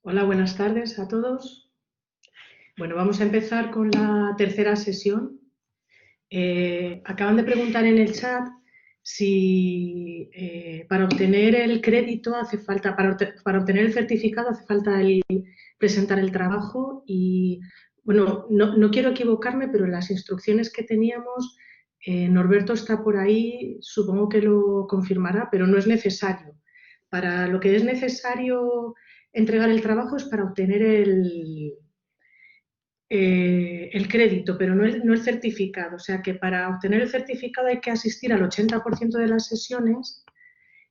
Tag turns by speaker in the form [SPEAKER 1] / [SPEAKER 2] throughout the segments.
[SPEAKER 1] Hola, buenas tardes a todos. Bueno, vamos a empezar con la tercera sesión. Acaban de preguntar en el chat si para obtener el crédito hace falta, para obtener el certificado hace falta presentar el trabajo y, bueno, no quiero equivocarme, pero en las instrucciones que teníamos, Norberto está por ahí, supongo que lo confirmará, pero no es necesario. Para lo que es necesario entregar el trabajo es para obtener el crédito, pero no el certificado. O sea que para obtener el certificado hay que asistir al 80% de las sesiones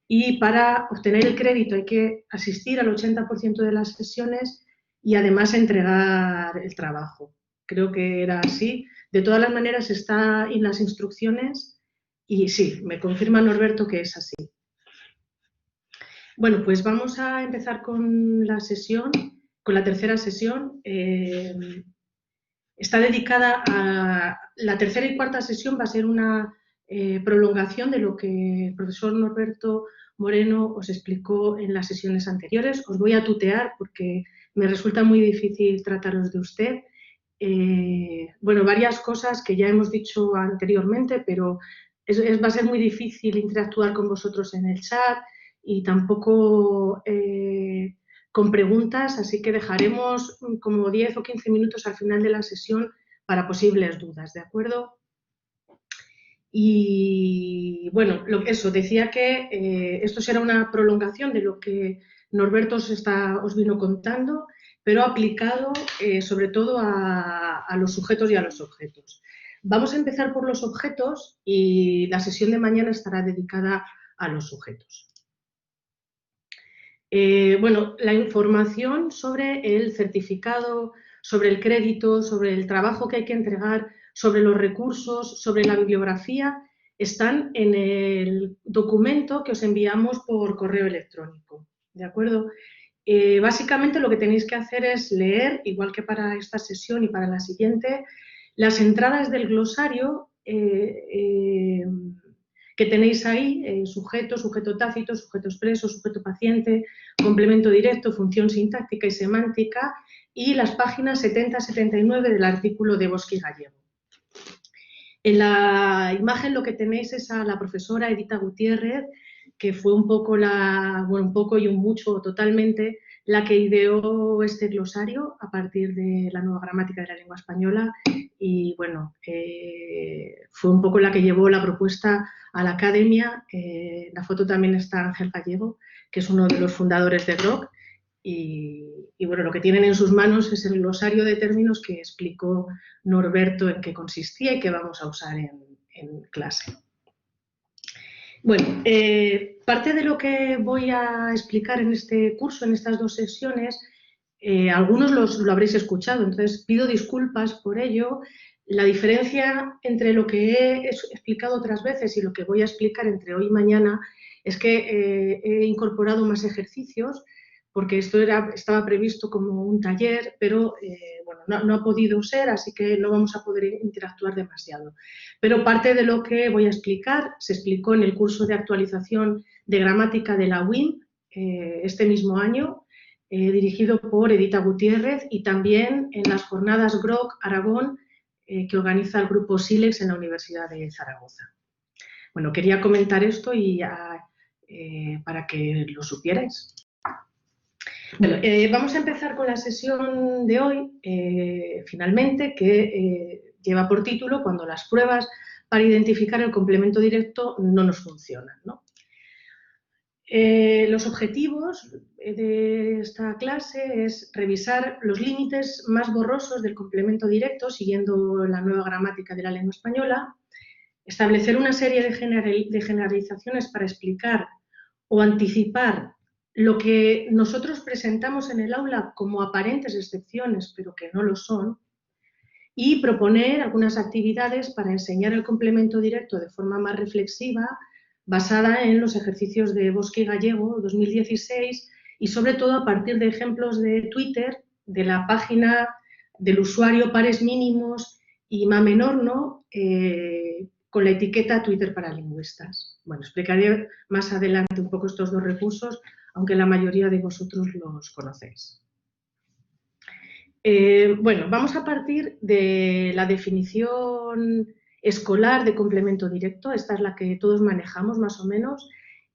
[SPEAKER 1] y para obtener el crédito hay que asistir al 80% de las sesiones y además entregar el trabajo. Creo que era así. De todas las maneras está en las instrucciones y sí, me confirma Norberto que es así. Bueno, pues vamos a empezar con la sesión, con la tercera sesión. Está dedicada a la tercera y cuarta sesión, va a ser una prolongación de lo que el profesor Norberto Moreno os explicó en las sesiones anteriores. Os voy a tutear porque me resulta muy difícil trataros de usted. Bueno, varias cosas que ya hemos dicho anteriormente, pero va a ser muy difícil interactuar con vosotros en el chat y tampoco con preguntas, así que dejaremos como 10 o 15 minutos al final de la sesión para posibles dudas, ¿de acuerdo? Y bueno, eso, decía que esto será una prolongación de lo que Norberto os vino contando, pero aplicado sobre todo a los sujetos y a los objetos. Vamos a empezar por los objetos y la sesión de mañana estará dedicada a los sujetos. Bueno, la información sobre el certificado, sobre el crédito, sobre el trabajo que hay que entregar, sobre los recursos, sobre la bibliografía, están en el documento que os enviamos por correo electrónico, ¿de acuerdo? Básicamente lo que tenéis que hacer es leer, igual que para esta sesión y para la siguiente, las entradas del glosario que tenéis ahí, sujeto, sujeto tácito, sujeto expreso, sujeto paciente, complemento directo, función sintáctica y semántica, y las páginas 70-79 del artículo de Bosch y Gallego. En la imagen lo que tenéis es a la profesora Edita Gutiérrez, que fue un poco un poco y un mucho totalmente, la que ideó este glosario a partir de la nueva gramática de la lengua española y bueno, fue un poco la que llevó la propuesta a la academia. La foto también está Ángel Gallego, que es uno de los fundadores de GROC, y bueno, lo que tienen en sus manos es el glosario de términos que explicó Norberto en qué consistía y que vamos a usar en clase. Bueno, parte de lo que voy a explicar en este curso, en estas dos sesiones, algunos lo habréis escuchado, entonces pido disculpas por ello. La diferencia entre lo que he explicado otras veces y lo que voy a explicar entre hoy y mañana es que he incorporado más ejercicios, porque esto estaba previsto como un taller, pero bueno, no ha podido ser, así que no vamos a poder interactuar demasiado. Pero parte de lo que voy a explicar se explicó en el curso de actualización de gramática de la UIM este mismo año, dirigido por Edita Gutiérrez, y también en las jornadas GROC Aragón que organiza el grupo SILEX en la Universidad de Zaragoza. Bueno, quería comentar esto y para que lo supierais. Bueno, vamos a empezar con la sesión de hoy, finalmente, que lleva por título Cuando las pruebas para identificar el complemento directo no nos funcionan, ¿no? Los objetivos de esta clase es revisar los límites más borrosos del complemento directo, siguiendo la nueva gramática de la lengua española, establecer una serie de generalizaciones para explicar o anticipar lo que nosotros presentamos en el aula como aparentes excepciones, pero que no lo son, y proponer algunas actividades para enseñar el complemento directo de forma más reflexiva, basada en los ejercicios de Bosch y Gallego 2016 y sobre todo a partir de ejemplos de Twitter, de la página del usuario Pares Mínimos y Mamenorno, con la etiqueta Twitter para lingüistas. Bueno, explicaré más adelante un poco estos dos recursos, aunque la mayoría de vosotros los conocéis. Bueno, vamos a partir de la definición escolar de complemento directo, esta es la que todos manejamos más o menos,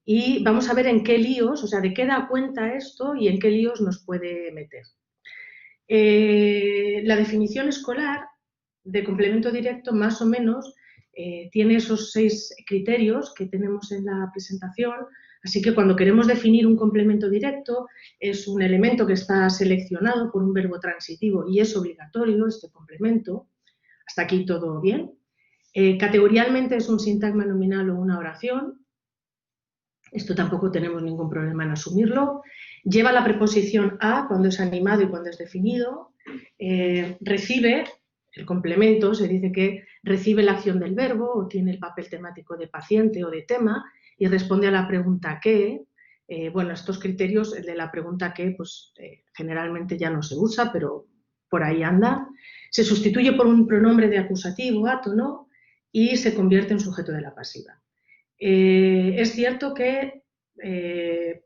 [SPEAKER 1] y vamos a ver en qué líos, o sea, de qué da cuenta esto y en qué líos nos puede meter. La definición escolar de complemento directo más o menos tiene esos 6 criterios que tenemos en la presentación, así que cuando queremos definir un complemento directo es un elemento que está seleccionado por un verbo transitivo y es obligatorio este complemento. Hasta aquí todo bien. Categorialmente es un sintagma nominal o una oración. Esto tampoco tenemos ningún problema en asumirlo. Lleva la preposición a cuando es animado y cuando es definido. Recibe el complemento, se dice que recibe la acción del verbo o tiene el papel temático de paciente o de tema y responde a la pregunta ¿qué? Bueno, estos criterios, el de la pregunta ¿qué? Pues generalmente ya no se usa, pero por ahí anda. Se sustituye por un pronombre de acusativo, átono, y se convierte en sujeto de la pasiva. Es cierto que en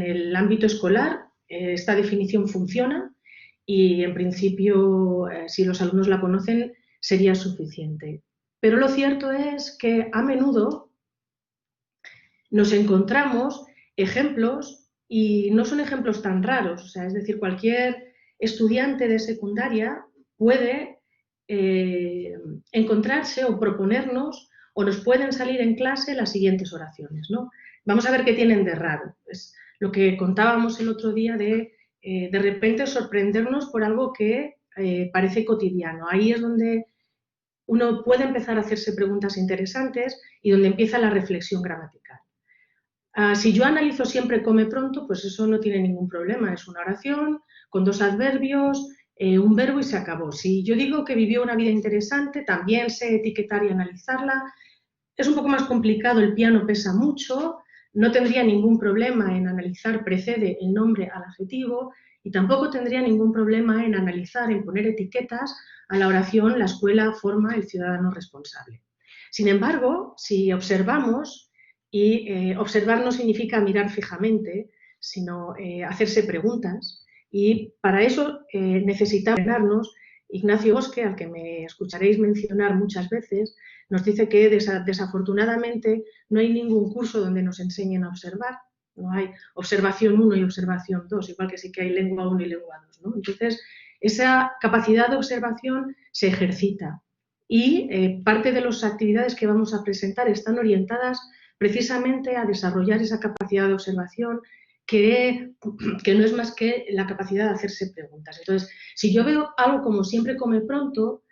[SPEAKER 1] el ámbito escolar esta definición funciona y en principio si los alumnos la conocen sería suficiente. Pero lo cierto es que a menudo nos encontramos ejemplos y no son ejemplos tan raros, o sea, es decir, cualquier estudiante de secundaria puede encontrarse o proponernos o nos pueden salir en clase las siguientes oraciones, ¿no? Vamos a ver qué tienen de raro. Es lo que contábamos el otro día de repente sorprendernos por algo que parece cotidiano. Ahí es donde uno puede empezar a hacerse preguntas interesantes y donde empieza la reflexión gramatical. Si yo analizo siempre come pronto, pues eso no tiene ningún problema. Es una oración con 2 adverbios, un verbo y se acabó. Si yo digo que vivió una vida interesante, también sé etiquetar y analizarla. Es un poco más complicado, el piano pesa mucho, no tendría ningún problema en analizar precede el nombre al adjetivo y tampoco tendría ningún problema en analizar, en poner etiquetas a la oración la escuela forma el ciudadano responsable. Sin embargo, si observamos, y observar no significa mirar fijamente, sino hacerse preguntas, y para eso necesitamos entrenarnos. Ignacio Bosque, al que me escucharéis mencionar muchas veces, nos dice que desafortunadamente no hay ningún curso donde nos enseñen a observar, no hay observación 1 y observación 2, igual que sí que hay lengua 1 y lengua 2, ¿no? Entonces, esa capacidad de observación se ejercita y parte de las actividades que vamos a presentar están orientadas precisamente a desarrollar esa capacidad de observación que no es más que la capacidad de hacerse preguntas. Entonces, si yo veo algo como siempre come pronto,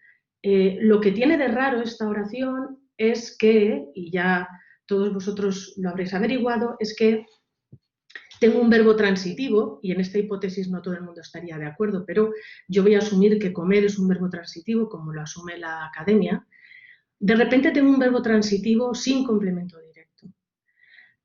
[SPEAKER 1] lo que tiene de raro esta oración es que, y ya todos vosotros lo habréis averiguado, es que tengo un verbo transitivo, y en esta hipótesis no todo el mundo estaría de acuerdo, pero yo voy a asumir que comer es un verbo transitivo, como lo asume la academia. De repente tengo un verbo transitivo sin complemento directo.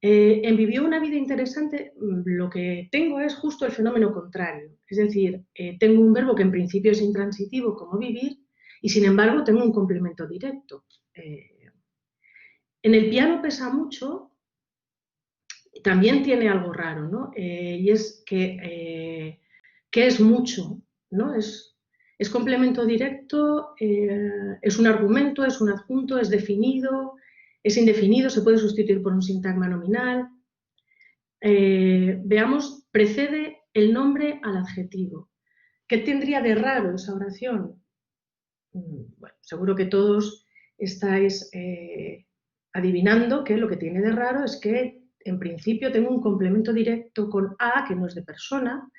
[SPEAKER 1] En vivió una vida interesante, lo que tengo es justo el fenómeno contrario. Es decir, tengo un verbo que en principio es intransitivo, como vivir, y sin embargo tengo un complemento directo. En el piano pesa mucho, también tiene algo raro, ¿no? Y es que es mucho, ¿no? Es complemento directo, es un argumento, es un adjunto, es definido, es indefinido, se puede sustituir por un sintagma nominal. Veamos, precede el nombre al adjetivo. ¿Qué tendría de raro esa oración? Bueno, seguro que todos estáis adivinando que lo que tiene de raro es que en principio tengo un complemento directo con a, que no es de persona,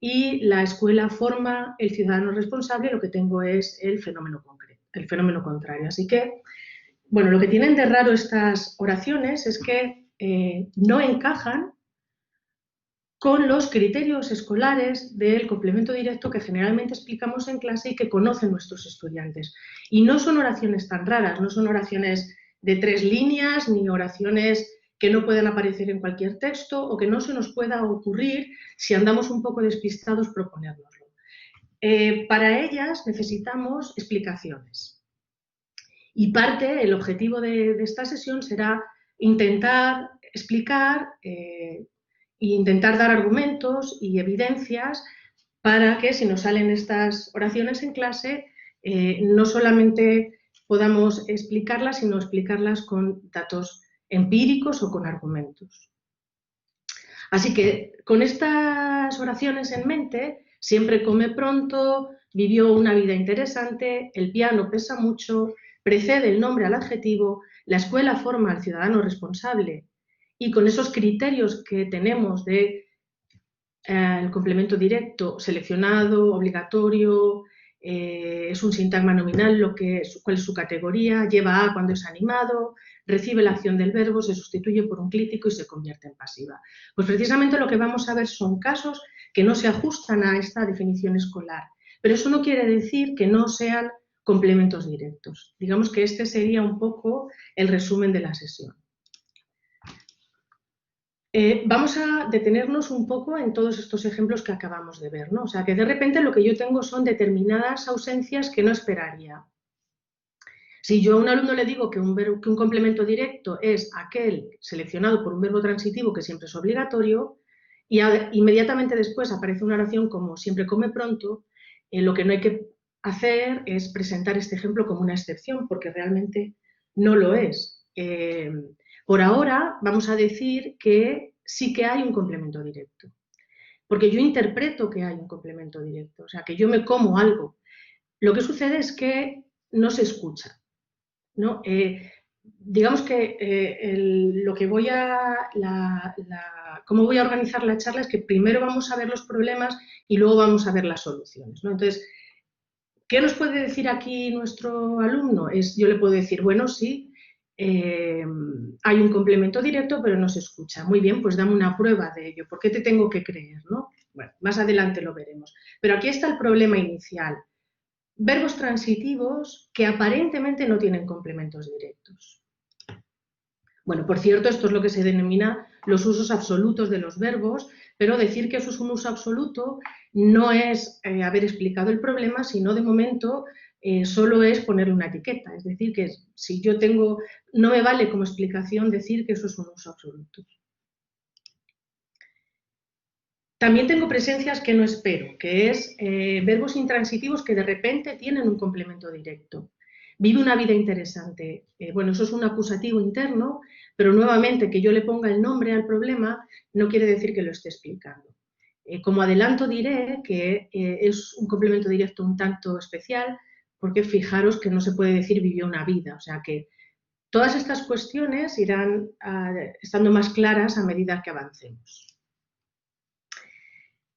[SPEAKER 1] y la escuela forma el ciudadano responsable, lo que tengo es el fenómeno concreto, el fenómeno contrario. Así que, bueno, lo que tienen de raro estas oraciones es que no encajan con los criterios escolares del complemento directo que generalmente explicamos en clase y que conocen nuestros estudiantes. Y no son oraciones tan raras, no son oraciones de 3 líneas, ni oraciones que no pueden aparecer en cualquier texto o que no se nos pueda ocurrir, si andamos un poco despistados, proponérnoslo. Para ellas necesitamos explicaciones. Y el objetivo de esta sesión será intentar explicar e intentar dar argumentos y evidencias para que si nos salen estas oraciones en clase, no solamente podamos explicarlas, sino explicarlas con datos empíricos o con argumentos. Así que con estas oraciones en mente, siempre come pronto, vivió una vida interesante, el piano pesa mucho, precede el nombre al adjetivo, la escuela forma al ciudadano responsable, y con esos criterios que tenemos de el complemento directo, seleccionado, obligatorio, es un sintagma nominal, cuál es su categoría, lleva a cuando es animado, recibe la acción del verbo, se sustituye por un clítico y se convierte en pasiva. Pues precisamente lo que vamos a ver son casos que no se ajustan a esta definición escolar, pero eso no quiere decir que no sean complementos directos. Digamos que este sería un poco el resumen de la sesión. Vamos a detenernos un poco en todos estos ejemplos que acabamos de ver, ¿no? O sea, que de repente lo que yo tengo son determinadas ausencias que no esperaría. Si yo a un alumno le digo que un complemento directo es aquel seleccionado por un verbo transitivo que siempre es obligatorio, y inmediatamente después aparece una oración como siempre come pronto, lo que no hay que hacer es presentar este ejemplo como una excepción, porque realmente no lo es. Por ahora vamos a decir que sí que hay un complemento directo, porque yo interpreto que hay un complemento directo, o sea, que yo me como algo. Lo que sucede es que no se escucha, ¿no? Digamos que lo que cómo voy a organizar la charla es que primero vamos a ver los problemas y luego vamos a ver las soluciones, ¿no? Entonces, ¿qué nos puede decir aquí nuestro alumno? Yo le puedo decir, bueno, sí, hay un complemento directo, pero no se escucha. Muy bien, pues dame una prueba de ello. ¿Por qué te tengo que creer, no? Bueno, más adelante lo veremos. Pero aquí está el problema inicial. Verbos transitivos que aparentemente no tienen complementos directos. Bueno, por cierto, esto es lo que se denomina los usos absolutos de los verbos, pero decir que eso es un uso absoluto no es haber explicado el problema, sino de momento solo es ponerle una etiqueta. Es decir, que si yo tengo, no me vale como explicación decir que eso es un uso absoluto. También tengo presencias que no espero, que es verbos intransitivos que de repente tienen un complemento directo. Vive una vida interesante. Bueno, eso es un acusativo interno, pero nuevamente que yo le ponga el nombre al problema no quiere decir que lo esté explicando. Como adelanto diré que es un complemento directo un tanto especial, porque fijaros que no se puede decir vivió una vida, o sea que todas estas cuestiones irán estando más claras a medida que avancemos.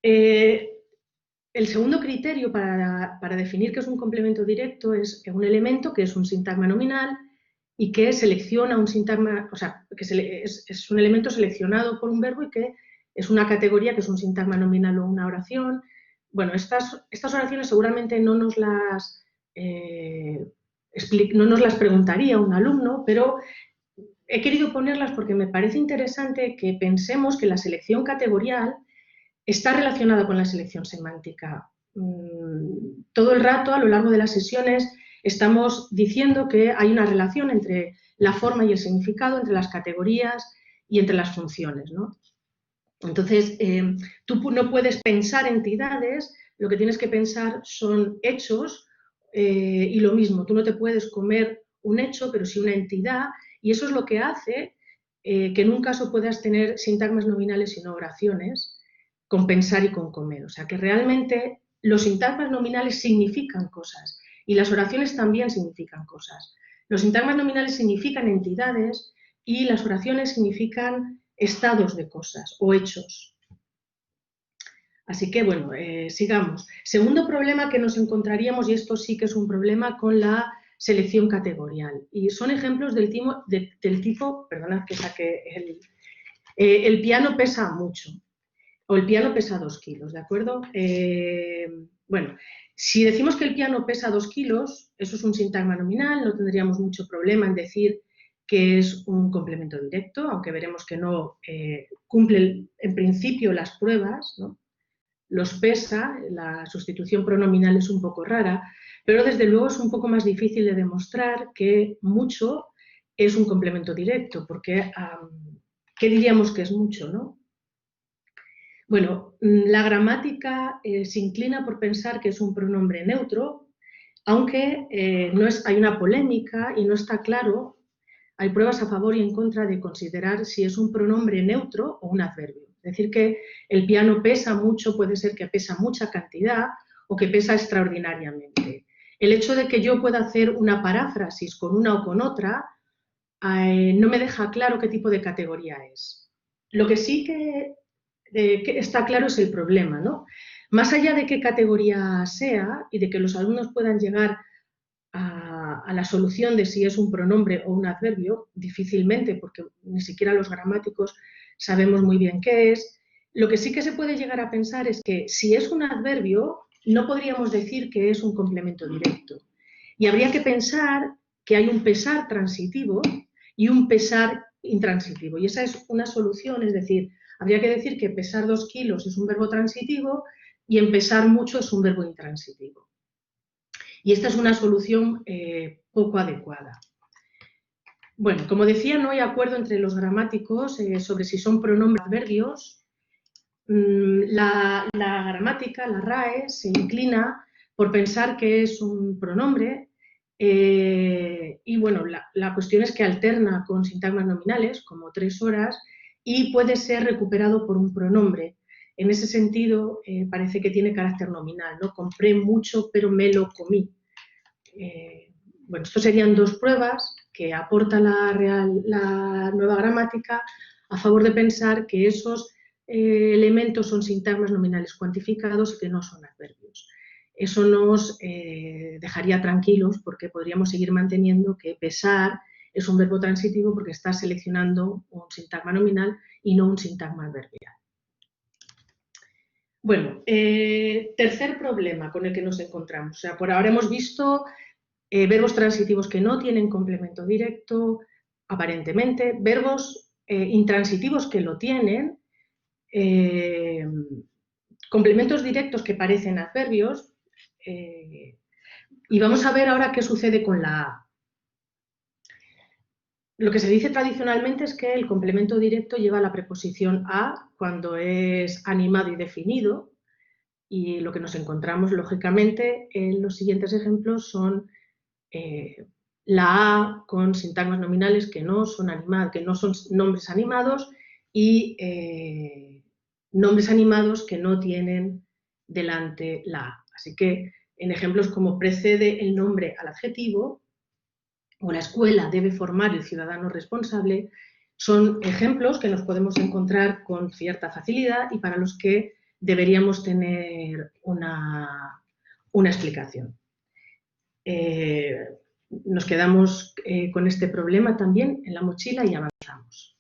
[SPEAKER 1] El segundo criterio para definir qué es un complemento directo es un elemento que es un sintagma nominal y que selecciona un sintagma, o sea, que es un elemento seleccionado por un verbo y que es una categoría que es un sintagma nominal o una oración. Bueno, estas oraciones seguramente no nos las preguntaría un alumno, pero he querido ponerlas porque me parece interesante que pensemos que la selección categorial está relacionada con la selección semántica. Todo el rato, a lo largo de las sesiones, estamos diciendo que hay una relación entre la forma y el significado, entre las categorías y entre las funciones, ¿no? Entonces, tú no puedes pensar entidades, lo que tienes que pensar son hechos y lo mismo, tú no te puedes comer un hecho, pero sí una entidad, y eso es lo que hace que en un caso puedas tener sintagmas nominales y no oraciones, con pensar y con comer. O sea, que realmente los sintagmas nominales significan cosas y las oraciones también significan cosas. Los sintagmas nominales significan entidades y las oraciones significan estados de cosas o hechos. Así que, bueno, sigamos. Segundo problema que nos encontraríamos, y esto sí que es un problema, con la selección categorial. Y son ejemplos del tipo, perdonad que saque el piano pesa mucho. O el piano pesa 2 kilos, ¿de acuerdo? Bueno, si decimos que el piano pesa 2 kilos, eso es un sintagma nominal, no tendríamos mucho problema en decir que es un complemento directo, aunque veremos que no cumple en principio las pruebas, ¿no? Los pesa, la sustitución pronominal es un poco rara, pero desde luego es un poco más difícil de demostrar que mucho es un complemento directo, porque ¿qué diríamos que es mucho, no? Bueno, la gramática se inclina por pensar que es un pronombre neutro, aunque hay una polémica y no está claro, hay pruebas a favor y en contra de considerar si es un pronombre neutro o un adverbio. Es decir, que el piano pesa mucho, puede ser que pesa mucha cantidad o que pesa extraordinariamente. El hecho de que yo pueda hacer una paráfrasis con una o con otra no me deja claro qué tipo de categoría es. Lo que sí que está claro es el problema, ¿no? Más allá de qué categoría sea y de que los alumnos puedan llegar a la solución de si es un pronombre o un adverbio, difícilmente, porque ni siquiera los gramáticos sabemos muy bien qué es, lo que sí que se puede llegar a pensar es que si es un adverbio, no podríamos decir que es un complemento directo. Y habría que pensar que hay un pesar transitivo y un pesar intransitivo. Y esa es una solución, es decir, habría que decir que pesar 2 kilos es un verbo transitivo y en pesar mucho es un verbo intransitivo. Y esta es una solución poco adecuada. Bueno, como decía, no hay acuerdo entre los gramáticos sobre si son pronombres o adverbios. La gramática, la RAE, se inclina por pensar que es un pronombre y bueno, la cuestión es que alterna con sintagmas nominales, como 3 horas, y puede ser recuperado por un pronombre. En ese sentido, parece que tiene carácter nominal, ¿no? Compré mucho, pero me lo comí. Bueno, estos serían 2 pruebas que aporta la nueva gramática a favor de pensar que esos elementos son sintagmas nominales cuantificados y que no son adverbios. Eso nos dejaría tranquilos porque podríamos seguir manteniendo que pesar es un verbo transitivo porque está seleccionando un sintagma nominal y no un sintagma adverbial. Bueno, tercer problema con el que nos encontramos. O sea, por ahora hemos visto verbos transitivos que no tienen complemento directo, aparentemente, verbos intransitivos que lo tienen, complementos directos que parecen adverbios, y vamos a ver ahora qué sucede con la A. Lo que se dice tradicionalmente es que el complemento directo lleva la preposición a cuando es animado y definido, y lo que nos encontramos, lógicamente, en los siguientes ejemplos son la A con sintagmas nominales que no son nombres animados y nombres animados que no tienen delante la A. Así que en ejemplos como precede el nombre al adjetivo o la escuela debe formar el ciudadano responsable, son ejemplos que nos podemos encontrar con cierta facilidad y para los que deberíamos tener una explicación. Nos quedamos con este problema también en la mochila y avanzamos.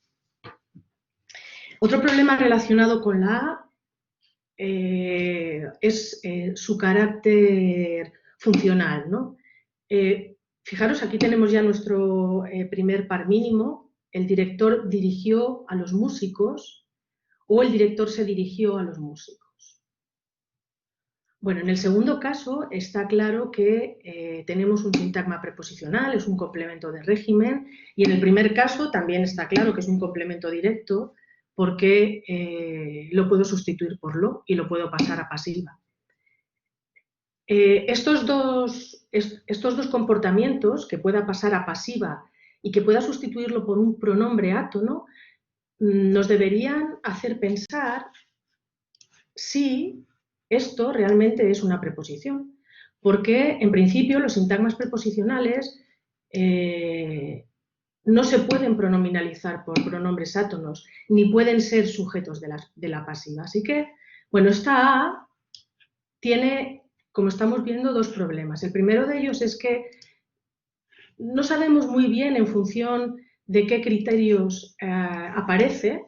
[SPEAKER 1] Otro problema relacionado con la A es su carácter funcional, ¿no? Fijaros, aquí tenemos ya nuestro primer par mínimo. El director dirigió a los músicos o el director se dirigió a los músicos. Bueno, en el segundo caso está claro que tenemos un sintagma preposicional, es un complemento de régimen, y en el primer caso también está claro que es un complemento directo porque lo puedo sustituir por lo y lo puedo pasar a pasiva. Estos dos comportamientos, que pueda pasar a pasiva y que pueda sustituirlo por un pronombre átono, nos deberían hacer pensar si esto realmente es una preposición, porque en principio los sintagmas preposicionales no se pueden pronominalizar por pronombres átonos, ni pueden ser sujetos de la pasiva. Así que, bueno, esta A tiene, como estamos viendo, 2 problemas. El primero de ellos es que no sabemos muy bien en función de qué criterios aparece,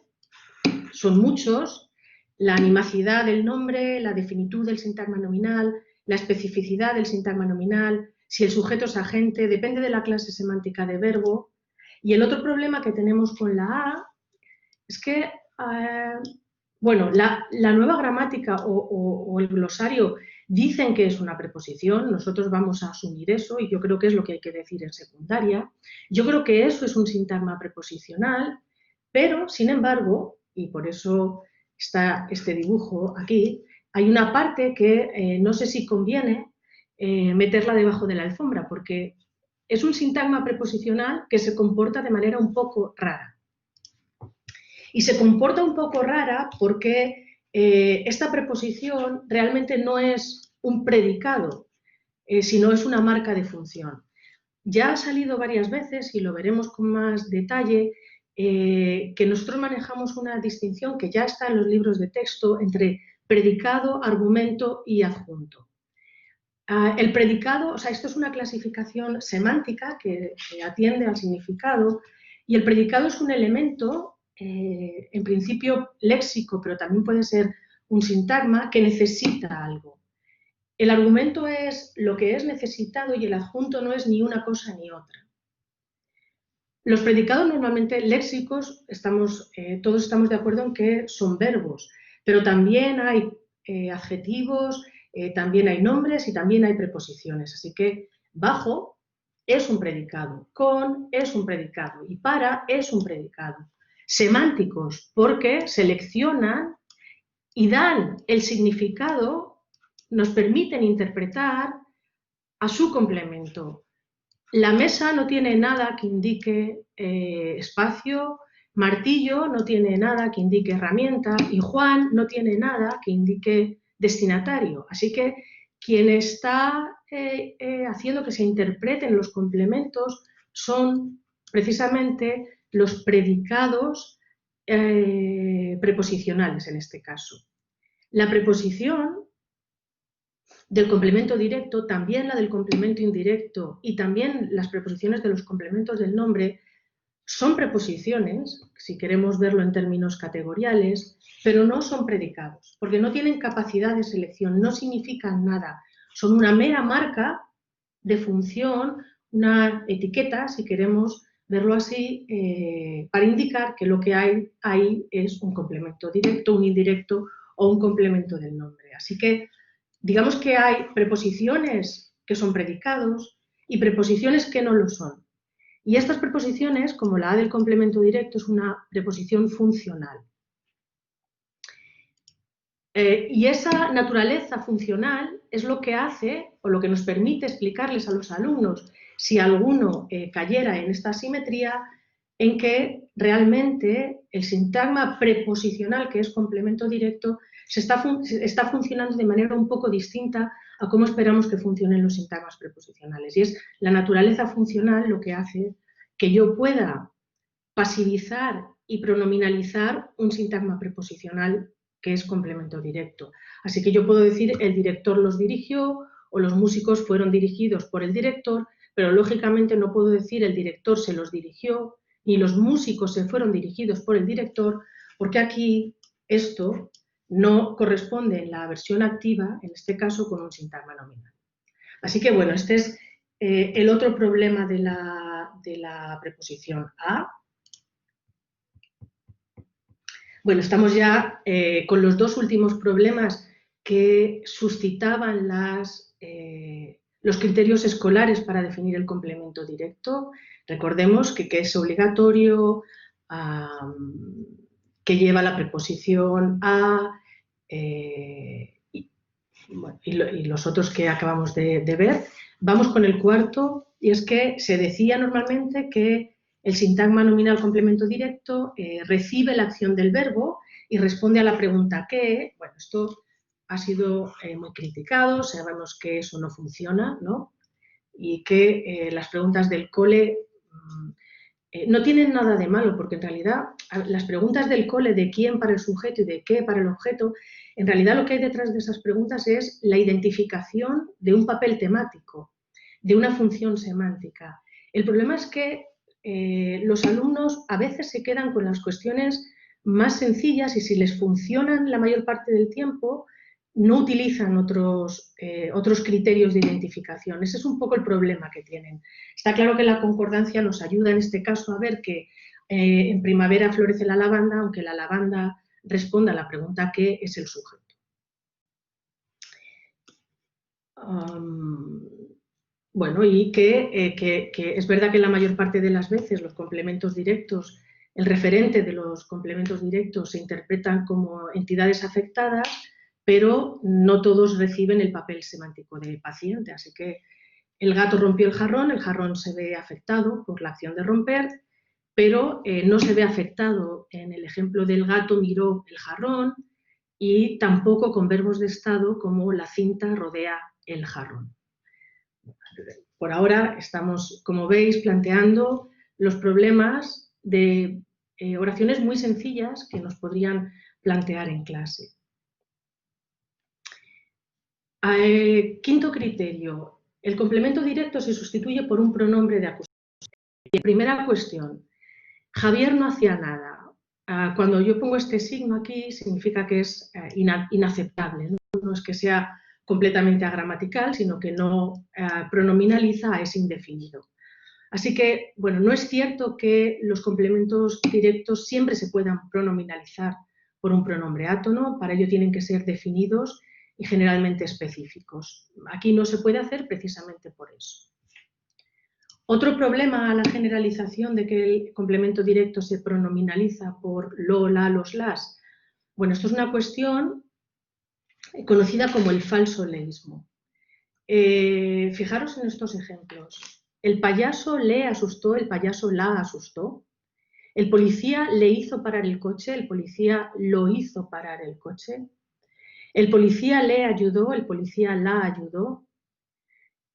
[SPEAKER 1] son muchos, la animacidad del nombre, la definitud del sintagma nominal, la especificidad del sintagma nominal, si el sujeto es agente, depende de la clase semántica de verbo. Y el otro problema que tenemos con la A es que, bueno, la nueva gramática o el glosario dicen que es una preposición, nosotros vamos a asumir eso y yo creo que es lo que hay que decir en secundaria. Yo creo que eso es un sintagma preposicional, pero, sin embargo, y por eso está este dibujo aquí, hay una parte que no sé si conviene meterla debajo de la alfombra, porque es un sintagma preposicional que se comporta de manera un poco rara. Y se comporta un poco rara porque esta preposición realmente no es un predicado, sino es una marca de función. Ya ha salido varias veces, y lo veremos con más detalle, que nosotros manejamos una distinción que ya está en los libros de texto entre predicado, argumento y adjunto. El predicado, o sea, esto es una clasificación semántica que atiende al significado, y el predicado es un elemento, en principio léxico, pero también puede ser un sintagma que necesita algo. El argumento es lo que es necesitado y el adjunto no es ni una cosa ni otra. Los predicados normalmente léxicos, todos estamos de acuerdo en que son verbos, pero también hay adjetivos, también hay nombres y también hay preposiciones. Así que bajo es un predicado, con es un predicado y para es un predicado. Semánticos, porque seleccionan y dan el significado, nos permiten interpretar a su complemento. La mesa no tiene nada que indique espacio, martillo no tiene nada que indique herramienta y Juan no tiene nada que indique destinatario. Así que quien está haciendo que se interpreten los complementos son precisamente los predicados preposicionales en este caso. La preposición del complemento directo, también la del complemento indirecto y también las preposiciones de los complementos del nombre son preposiciones, si queremos verlo en términos categoriales, pero no son predicados, porque no tienen capacidad de selección, no significan nada, son una mera marca de función, una etiqueta, si queremos verlo así, para indicar que lo que hay ahí es un complemento directo, un indirecto o un complemento del nombre. Así que digamos que hay preposiciones que son predicados y preposiciones que no lo son. Y estas preposiciones, como la A del complemento directo, es una preposición funcional. Y esa naturaleza funcional es lo que hace, o lo que nos permite explicarles a los alumnos, si alguno cayera en esta asimetría, en que realmente el sintagma preposicional, que es complemento directo, está funcionando de manera un poco distinta a cómo esperamos que funcionen los sintagmas preposicionales. Y es la naturaleza funcional lo que hace que yo pueda pasivizar y pronominalizar un sintagma preposicional que es complemento directo. Así que yo puedo decir el director los dirigió o los músicos fueron dirigidos por el director, pero lógicamente no puedo decir el director se los dirigió ni los músicos se fueron dirigidos por el director, porque aquí esto no corresponde en la versión activa, en este caso con un sintagma nominal. Así que bueno, este es el otro problema de la preposición a. Bueno, estamos ya con los dos últimos problemas que suscitaban los criterios escolares para definir el complemento directo. Recordemos que es obligatorio, que lleva la preposición a, y los otros que acabamos de ver. Vamos con el cuarto, y es que se decía normalmente que el sintagma nominal complemento directo recibe la acción del verbo y responde a la pregunta ¿qué? Bueno, esto ha sido muy criticado, sabemos que eso no funciona, ¿no? Y que las preguntas del cole no tienen nada de malo, porque en realidad las preguntas del cole de quién para el sujeto y de qué para el objeto, en realidad lo que hay detrás de esas preguntas es la identificación de un papel temático, de una función semántica. El problema es que los alumnos a veces se quedan con las cuestiones más sencillas y si les funcionan la mayor parte del tiempo, no utilizan otros criterios de identificación. Ese es un poco el problema que tienen. Está claro que la concordancia nos ayuda en este caso a ver que en primavera florece la lavanda, aunque la lavanda responda a la pregunta ¿qué es el sujeto? Bueno, y que es verdad que la mayor parte de las veces los complementos directos el referente de los complementos directos se interpretan como entidades afectadas, pero no todos reciben el papel semántico de paciente. Así que el gato rompió el jarrón se ve afectado por la acción de romper, pero no se ve afectado en el ejemplo del gato miró el jarrón y tampoco con verbos de estado como la cinta rodea el jarrón. Por ahora estamos, como veis, planteando los problemas de oraciones muy sencillas que nos podrían plantear en clase. Quinto criterio. El complemento directo se sustituye por un pronombre de acusación. Primera cuestión. Javier no hacía nada. Cuando yo pongo este signo aquí, significa que es inaceptable. No es que sea completamente agramatical, sino que no pronominaliza a ese indefinido. Así que, bueno, no es cierto que los complementos directos siempre se puedan pronominalizar por un pronombre átono, para ello tienen que ser definidos y generalmente específicos. Aquí no se puede hacer precisamente por eso. Otro problema a la generalización de que el complemento directo se pronominaliza por lo, la, los, las. Bueno, esto es una cuestión conocida como el falso leísmo. Fijaros en estos ejemplos. El payaso le asustó, el payaso la asustó. El policía le hizo parar el coche, el policía lo hizo parar el coche. El policía le ayudó, el policía la ayudó.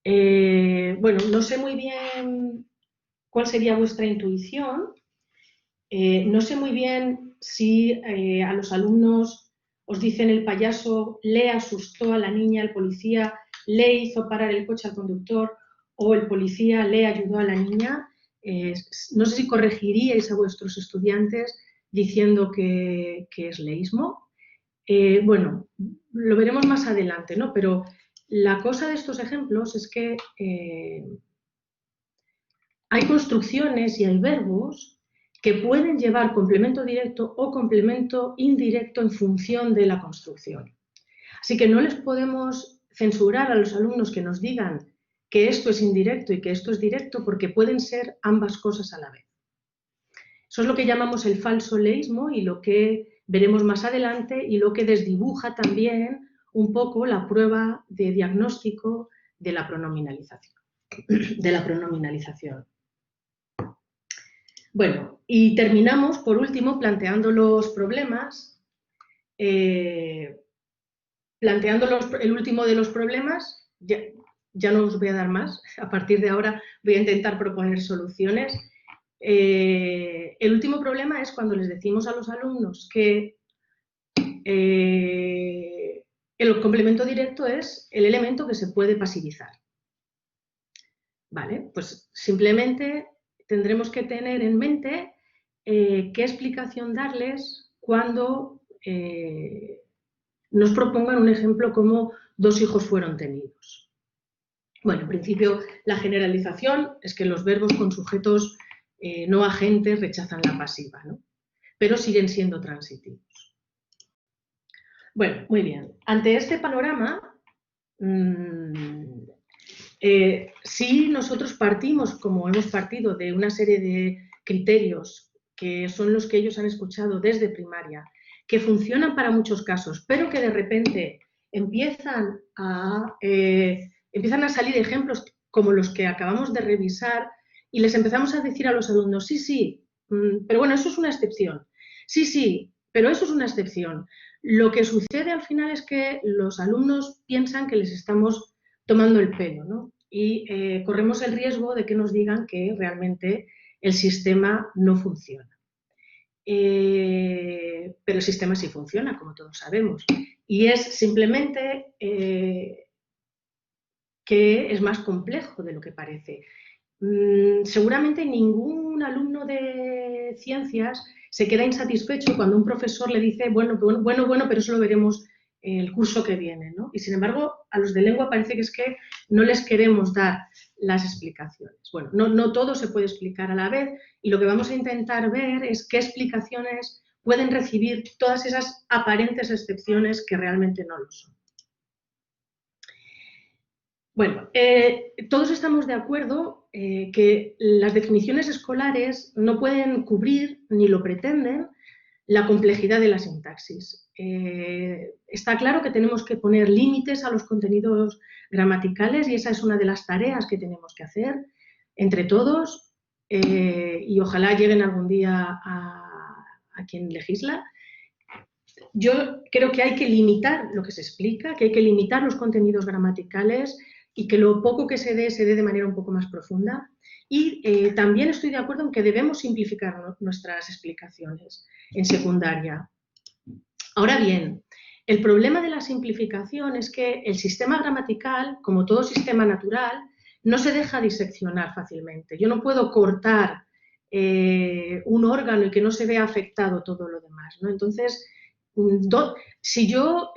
[SPEAKER 1] Bueno, no sé muy bien cuál sería vuestra intuición. No sé muy bien si a los alumnos os dicen el payaso le asustó a la niña, el policía le hizo parar el coche al conductor o el policía le ayudó a la niña. No sé si corregiríais a vuestros estudiantes diciendo que es leísmo. Bueno, lo veremos más adelante, ¿no? Pero la cosa de estos ejemplos es que hay construcciones y hay verbos que pueden llevar complemento directo o complemento indirecto en función de la construcción. Así que no les podemos censurar a los alumnos que nos digan que esto es indirecto y que esto es directo porque pueden ser ambas cosas a la vez. Eso es lo que llamamos el falso leísmo y lo que veremos más adelante y lo que desdibuja también un poco la prueba de diagnóstico de la pronominalización. Bueno, y terminamos por último planteando los problemas. El último de los problemas, ya no os voy a dar más, a partir de ahora voy a intentar proponer soluciones. El último problema es cuando les decimos a los alumnos que el complemento directo es el elemento que se puede pasivizar. Vale, pues simplemente tendremos que tener en mente qué explicación darles cuando nos propongan un ejemplo como 2 hijos fueron tenidos. Bueno, en principio la generalización es que los verbos con sujetos no agentes rechazan la pasiva, ¿no? Pero siguen siendo transitivos. Bueno, muy bien. Ante este panorama, si nosotros partimos, como hemos partido, de una serie de criterios que son los que ellos han escuchado desde primaria, que funcionan para muchos casos, pero que de repente empiezan a salir ejemplos como los que acabamos de revisar y les empezamos a decir a los alumnos, sí, pero bueno, eso es una excepción. Sí, pero eso es una excepción. Lo que sucede al final es que los alumnos piensan que les estamos tomando el pelo, ¿no? Y corremos el riesgo de que nos digan que realmente el sistema no funciona. Pero el sistema sí funciona, como todos sabemos. Y es simplemente que es más complejo de lo que parece. Seguramente ningún alumno de ciencias se queda insatisfecho cuando un profesor le dice, bueno, pero eso lo veremos el curso que viene, ¿no? Y sin embargo, a los de lengua parece que es que no les queremos dar las explicaciones. Bueno, no todo se puede explicar a la vez y lo que vamos a intentar ver es qué explicaciones pueden recibir todas esas aparentes excepciones que realmente no lo son. Bueno, todos estamos de acuerdo que las definiciones escolares no pueden cubrir, ni lo pretenden, la complejidad de la sintaxis. Está claro que tenemos que poner límites a los contenidos gramaticales y esa es una de las tareas que tenemos que hacer entre todos y ojalá lleguen algún día a quien legisla. Yo creo que hay que limitar lo que se explica, que hay que limitar los contenidos gramaticales y que lo poco que se dé de manera un poco más profunda. Y también estoy de acuerdo en que debemos simplificar nuestras explicaciones en secundaria. Ahora bien, el problema de la simplificación es que el sistema gramatical, como todo sistema natural, no se deja diseccionar fácilmente. Yo no puedo cortar un órgano y que no se vea afectado todo lo demás, ¿no? Entonces, si yo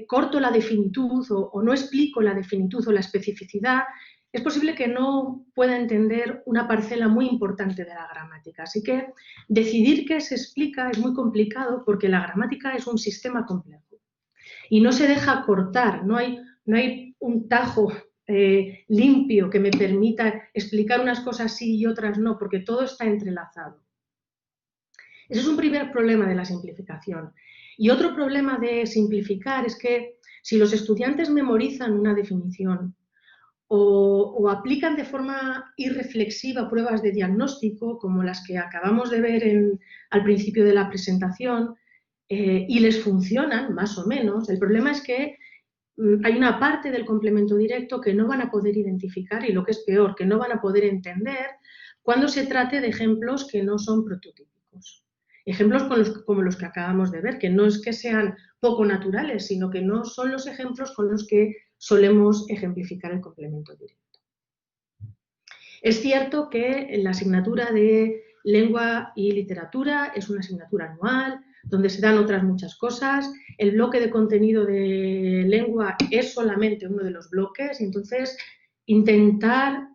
[SPEAKER 1] corto la definitud o no explico la definitud o la especificidad, es posible que no pueda entender una parcela muy importante de la gramática. Así que decidir qué se explica es muy complicado porque la gramática es un sistema complejo y no se deja cortar, no hay un tajo limpio que me permita explicar unas cosas sí y otras no, porque todo está entrelazado. Ese es un primer problema de la simplificación. Y otro problema de simplificar es que si los estudiantes memorizan una definición o aplican de forma irreflexiva pruebas de diagnóstico, como las que acabamos de ver al principio de la presentación, y les funcionan, más o menos, el problema es que hay una parte del complemento directo que no van a poder identificar y, lo que es peor, que no van a poder entender cuando se trate de ejemplos que no son prototípicos. Ejemplos como los que acabamos de ver, que no es que sean poco naturales, sino que no son los ejemplos con los que solemos ejemplificar el complemento directo. Es cierto que la asignatura de lengua y literatura es una asignatura anual, donde se dan otras muchas cosas. El bloque de contenido de lengua es solamente uno de los bloques, y entonces intentar,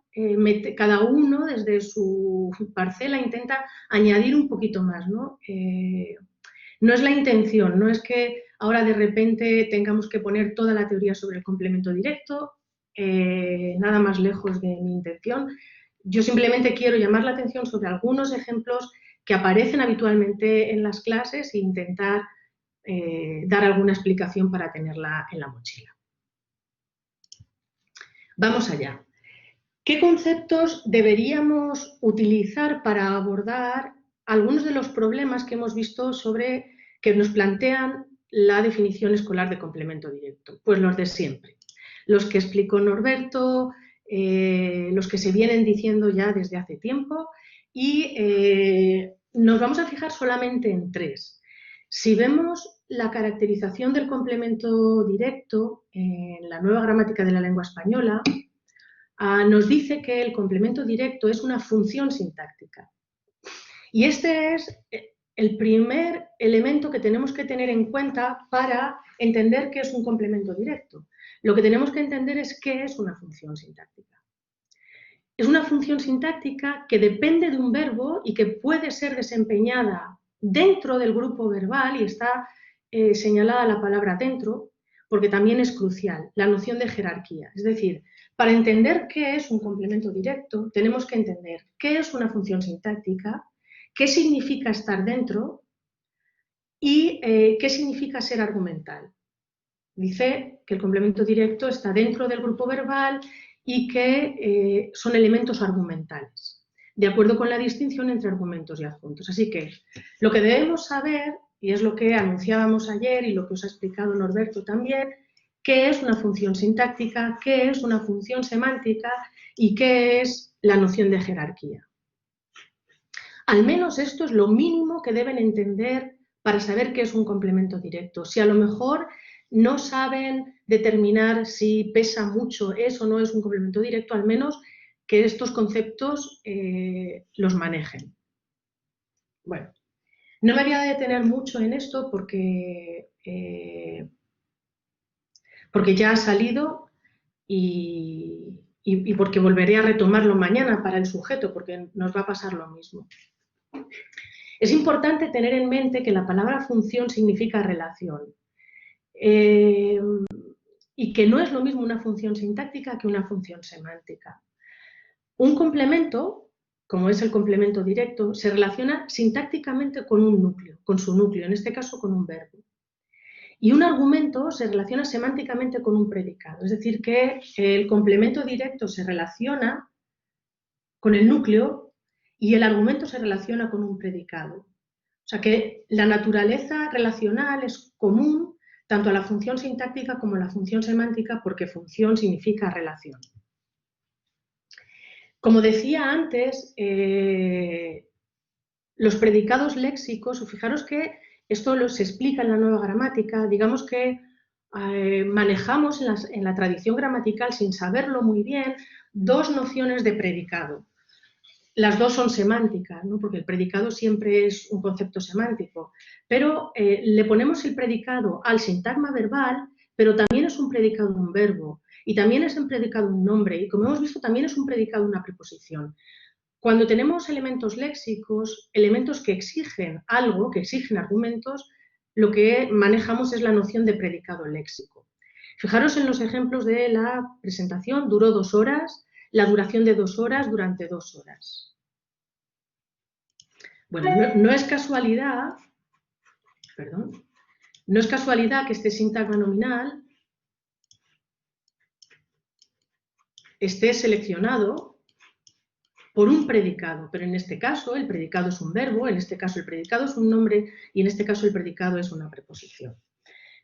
[SPEAKER 1] cada uno desde su parcela intenta añadir un poquito más, ¿no? No es la intención, no es que ahora de repente tengamos que poner toda la teoría sobre el complemento directo, nada más lejos de mi intención. Yo simplemente quiero llamar la atención sobre algunos ejemplos que aparecen habitualmente en las clases e intentar dar alguna explicación para tenerla en la mochila. Vamos allá. ¿Qué conceptos deberíamos utilizar para abordar algunos de los problemas que hemos visto que nos plantean la definición escolar de complemento directo? Pues los de siempre. Los que explicó Norberto, los que se vienen diciendo ya desde hace tiempo, y nos vamos a fijar solamente en tres. Si vemos la caracterización del complemento directo en la nueva gramática de la lengua española, nos dice que el complemento directo es una función sintáctica. Y este es el primer elemento que tenemos que tener en cuenta para entender qué es un complemento directo. Lo que tenemos que entender es qué es una función sintáctica. Es una función sintáctica que depende de un verbo y que puede ser desempeñada dentro del grupo verbal, y está señalada la palabra dentro, porque también es crucial la noción de jerarquía. Es decir, para entender qué es un complemento directo, tenemos que entender qué es una función sintáctica, qué significa estar dentro y qué significa ser argumental. Dice que el complemento directo está dentro del grupo verbal y que son elementos argumentales, de acuerdo con la distinción entre argumentos y adjuntos. Así que lo que debemos saber, y es lo que anunciábamos ayer y lo que os ha explicado Norberto también, qué es una función sintáctica, qué es una función semántica y qué es la noción de jerarquía. Al menos esto es lo mínimo que deben entender para saber qué es un complemento directo. Si a lo mejor no saben determinar si pesa mucho es o no es un complemento directo, al menos que estos conceptos los manejen. Bueno, no me voy a detener mucho en esto porque ya ha salido y porque volveré a retomarlo mañana para el sujeto, porque nos va a pasar lo mismo. Es importante tener en mente que la palabra función significa relación y que no es lo mismo una función sintáctica que una función semántica. Un complemento, como es el complemento directo, se relaciona sintácticamente con un núcleo, con su núcleo, en este caso con un verbo. Y un argumento se relaciona semánticamente con un predicado, es decir, que el complemento directo se relaciona con el núcleo y el argumento se relaciona con un predicado. O sea que la naturaleza relacional es común tanto a la función sintáctica como a la función semántica, porque función significa relación. Como decía antes, los predicados léxicos, fijaros que esto se explica en la nueva gramática, digamos que manejamos en la tradición gramatical, sin saberlo muy bien, dos nociones de predicado. Las dos son semánticas, ¿no? Porque el predicado siempre es un concepto semántico, pero le ponemos el predicado al sintagma verbal, pero también es un predicado un verbo, y también es un predicado un nombre, y como hemos visto también es un predicado una preposición. Cuando tenemos elementos léxicos, elementos que exigen algo, que exigen argumentos, lo que manejamos es la noción de predicado léxico. Fijaros en los ejemplos de la presentación, duró 2 horas, la duración de 2 horas durante 2 horas. Bueno, no es casualidad, no es casualidad que este sintagma nominal esté seleccionado por un predicado, pero en este caso el predicado es un verbo, en este caso el predicado es un nombre y en este caso el predicado es una preposición.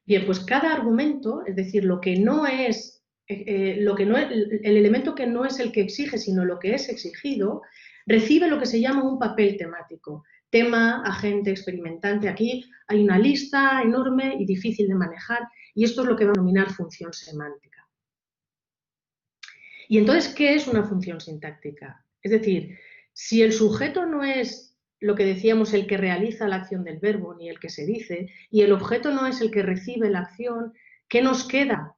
[SPEAKER 1] Bien, pues cada argumento, es decir, el elemento que no es el que exige, sino lo que es exigido, recibe lo que se llama un papel temático. Tema, agente, experimentante. Aquí hay una lista enorme y difícil de manejar y esto es lo que va a denominar función semántica. Y entonces, ¿qué es una función sintáctica? Es decir, si el sujeto no es lo que decíamos el que realiza la acción del verbo ni el que se dice, y el objeto no es el que recibe la acción, ¿qué nos queda?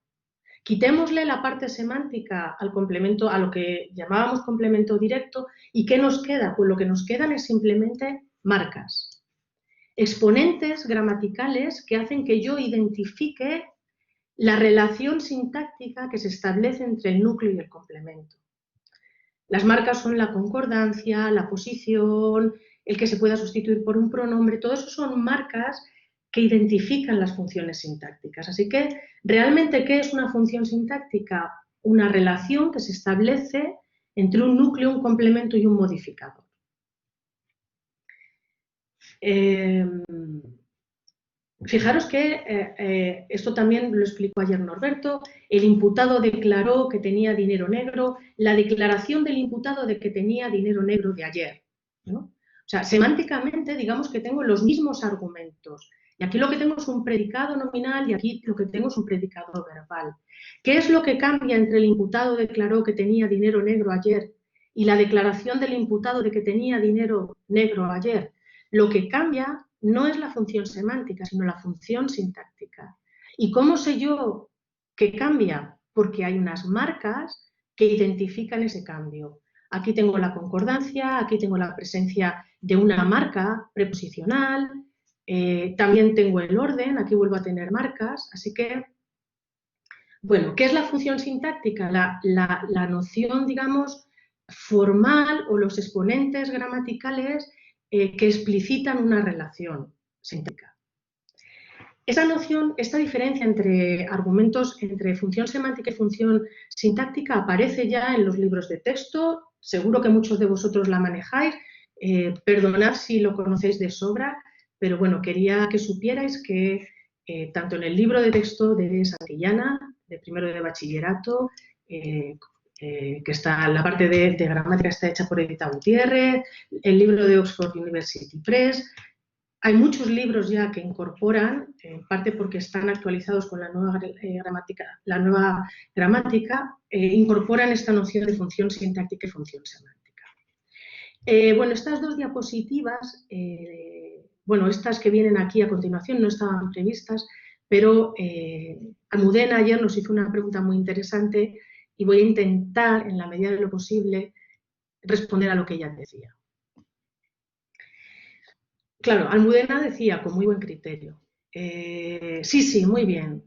[SPEAKER 1] Quitémosle la parte semántica al complemento, a lo que llamábamos complemento directo, ¿y qué nos queda? Pues lo que nos quedan es simplemente marcas, exponentes gramaticales que hacen que yo identifique la relación sintáctica que se establece entre el núcleo y el complemento. Las marcas son la concordancia, la posición, el que se pueda sustituir por un pronombre, todo eso son marcas que identifican las funciones sintácticas. Así que, ¿realmente qué es una función sintáctica? Una relación que se establece entre un núcleo, un complemento y un modificador. Fijaros que esto también lo explicó ayer Norberto, el imputado declaró que tenía dinero negro, la declaración del imputado de que tenía dinero negro de ayer, ¿no? O sea, semánticamente digamos que tengo los mismos argumentos. Y aquí lo que tengo es un predicado nominal y aquí lo que tengo es un predicado verbal. ¿Qué es lo que cambia entre el imputado declaró que tenía dinero negro ayer y la declaración del imputado de que tenía dinero negro ayer? Lo que cambia no es la función semántica, sino la función sintáctica. ¿Y cómo sé yo que cambia? Porque hay unas marcas que identifican ese cambio. Aquí tengo la concordancia, aquí tengo la presencia de una marca preposicional, también tengo el orden, aquí vuelvo a tener marcas, así que, bueno, ¿qué es la función sintáctica? La noción, digamos, formal o los exponentes gramaticales que explicitan una relación sintáctica. Esta noción, esta diferencia entre argumentos, entre función semántica y función sintáctica aparece ya en los libros de texto, seguro que muchos de vosotros la manejáis, perdonad si lo conocéis de sobra, pero bueno, quería que supierais que tanto en el libro de texto de Santillana, de primero de bachillerato, que está la parte de gramática está hecha por Edita Gutiérrez, el libro de Oxford University Press. Hay muchos libros ya que incorporan, en parte porque están actualizados con la nueva gramática, incorporan esta noción de función sintáctica y función semántica. Bueno, estas dos diapositivas, bueno, estas que vienen aquí a continuación no estaban previstas, pero Almudena ayer nos hizo una pregunta muy interesante y voy a intentar, en la medida de lo posible, responder a lo que ella decía. Claro, Almudena decía, con muy buen criterio, Sí, muy bien.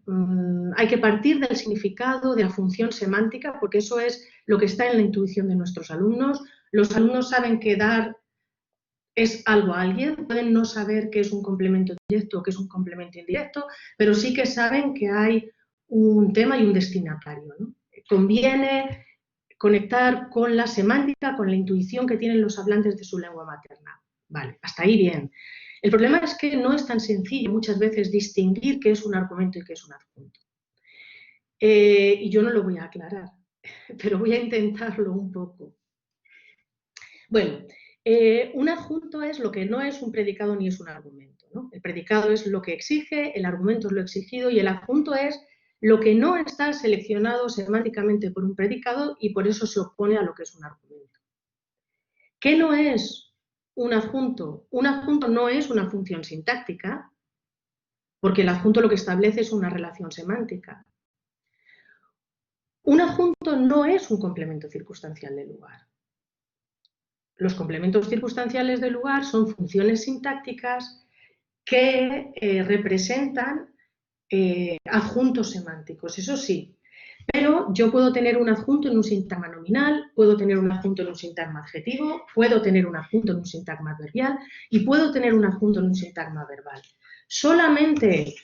[SPEAKER 1] Hay que partir del significado, de la función semántica, porque eso es lo que está en la intuición de nuestros alumnos. Los alumnos saben que dar es algo a alguien, pueden no saber qué es un complemento directo o qué es un complemento indirecto, pero sí que saben que hay un tema y un destinatario, ¿no? Conviene conectar con la semántica, con la intuición que tienen los hablantes de su lengua materna. Vale, hasta ahí bien. El problema es que no es tan sencillo muchas veces distinguir qué es un argumento y qué es un adjunto. Y yo no lo voy a aclarar, pero voy a intentarlo un poco. Bueno, un adjunto es lo que no es un predicado ni es un argumento, ¿no? El predicado es lo que exige, el argumento es lo exigido y el adjunto es lo que no está seleccionado semánticamente por un predicado y por eso se opone a lo que es un argumento. ¿Qué no es un adjunto? Un adjunto no es una función sintáctica, porque el adjunto lo que establece es una relación semántica. Un adjunto no es un complemento circunstancial de lugar. Los complementos circunstanciales de lugar son funciones sintácticas que representan adjuntos semánticos, eso sí. Pero yo puedo tener un adjunto en un sintagma nominal, puedo tener un adjunto en un sintagma adjetivo, puedo tener un adjunto en un sintagma adverbial y puedo tener un adjunto en un sintagma verbal. Solamente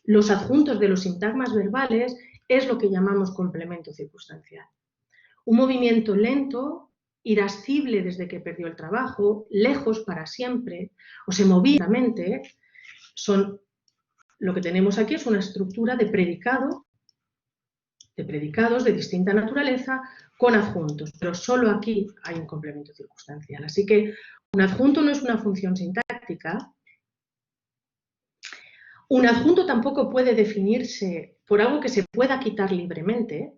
[SPEAKER 1] los adjuntos de los sintagmas verbales es lo que llamamos complemento circunstancial. Un movimiento lento, irascible desde que perdió el trabajo, lejos para siempre, o se movía lentamente, son lo que tenemos aquí es una estructura de predicado, de predicados de distinta naturaleza con adjuntos, pero solo aquí hay un complemento circunstancial. Así que un adjunto no es una función sintáctica. Un adjunto tampoco puede definirse por algo que se pueda quitar libremente.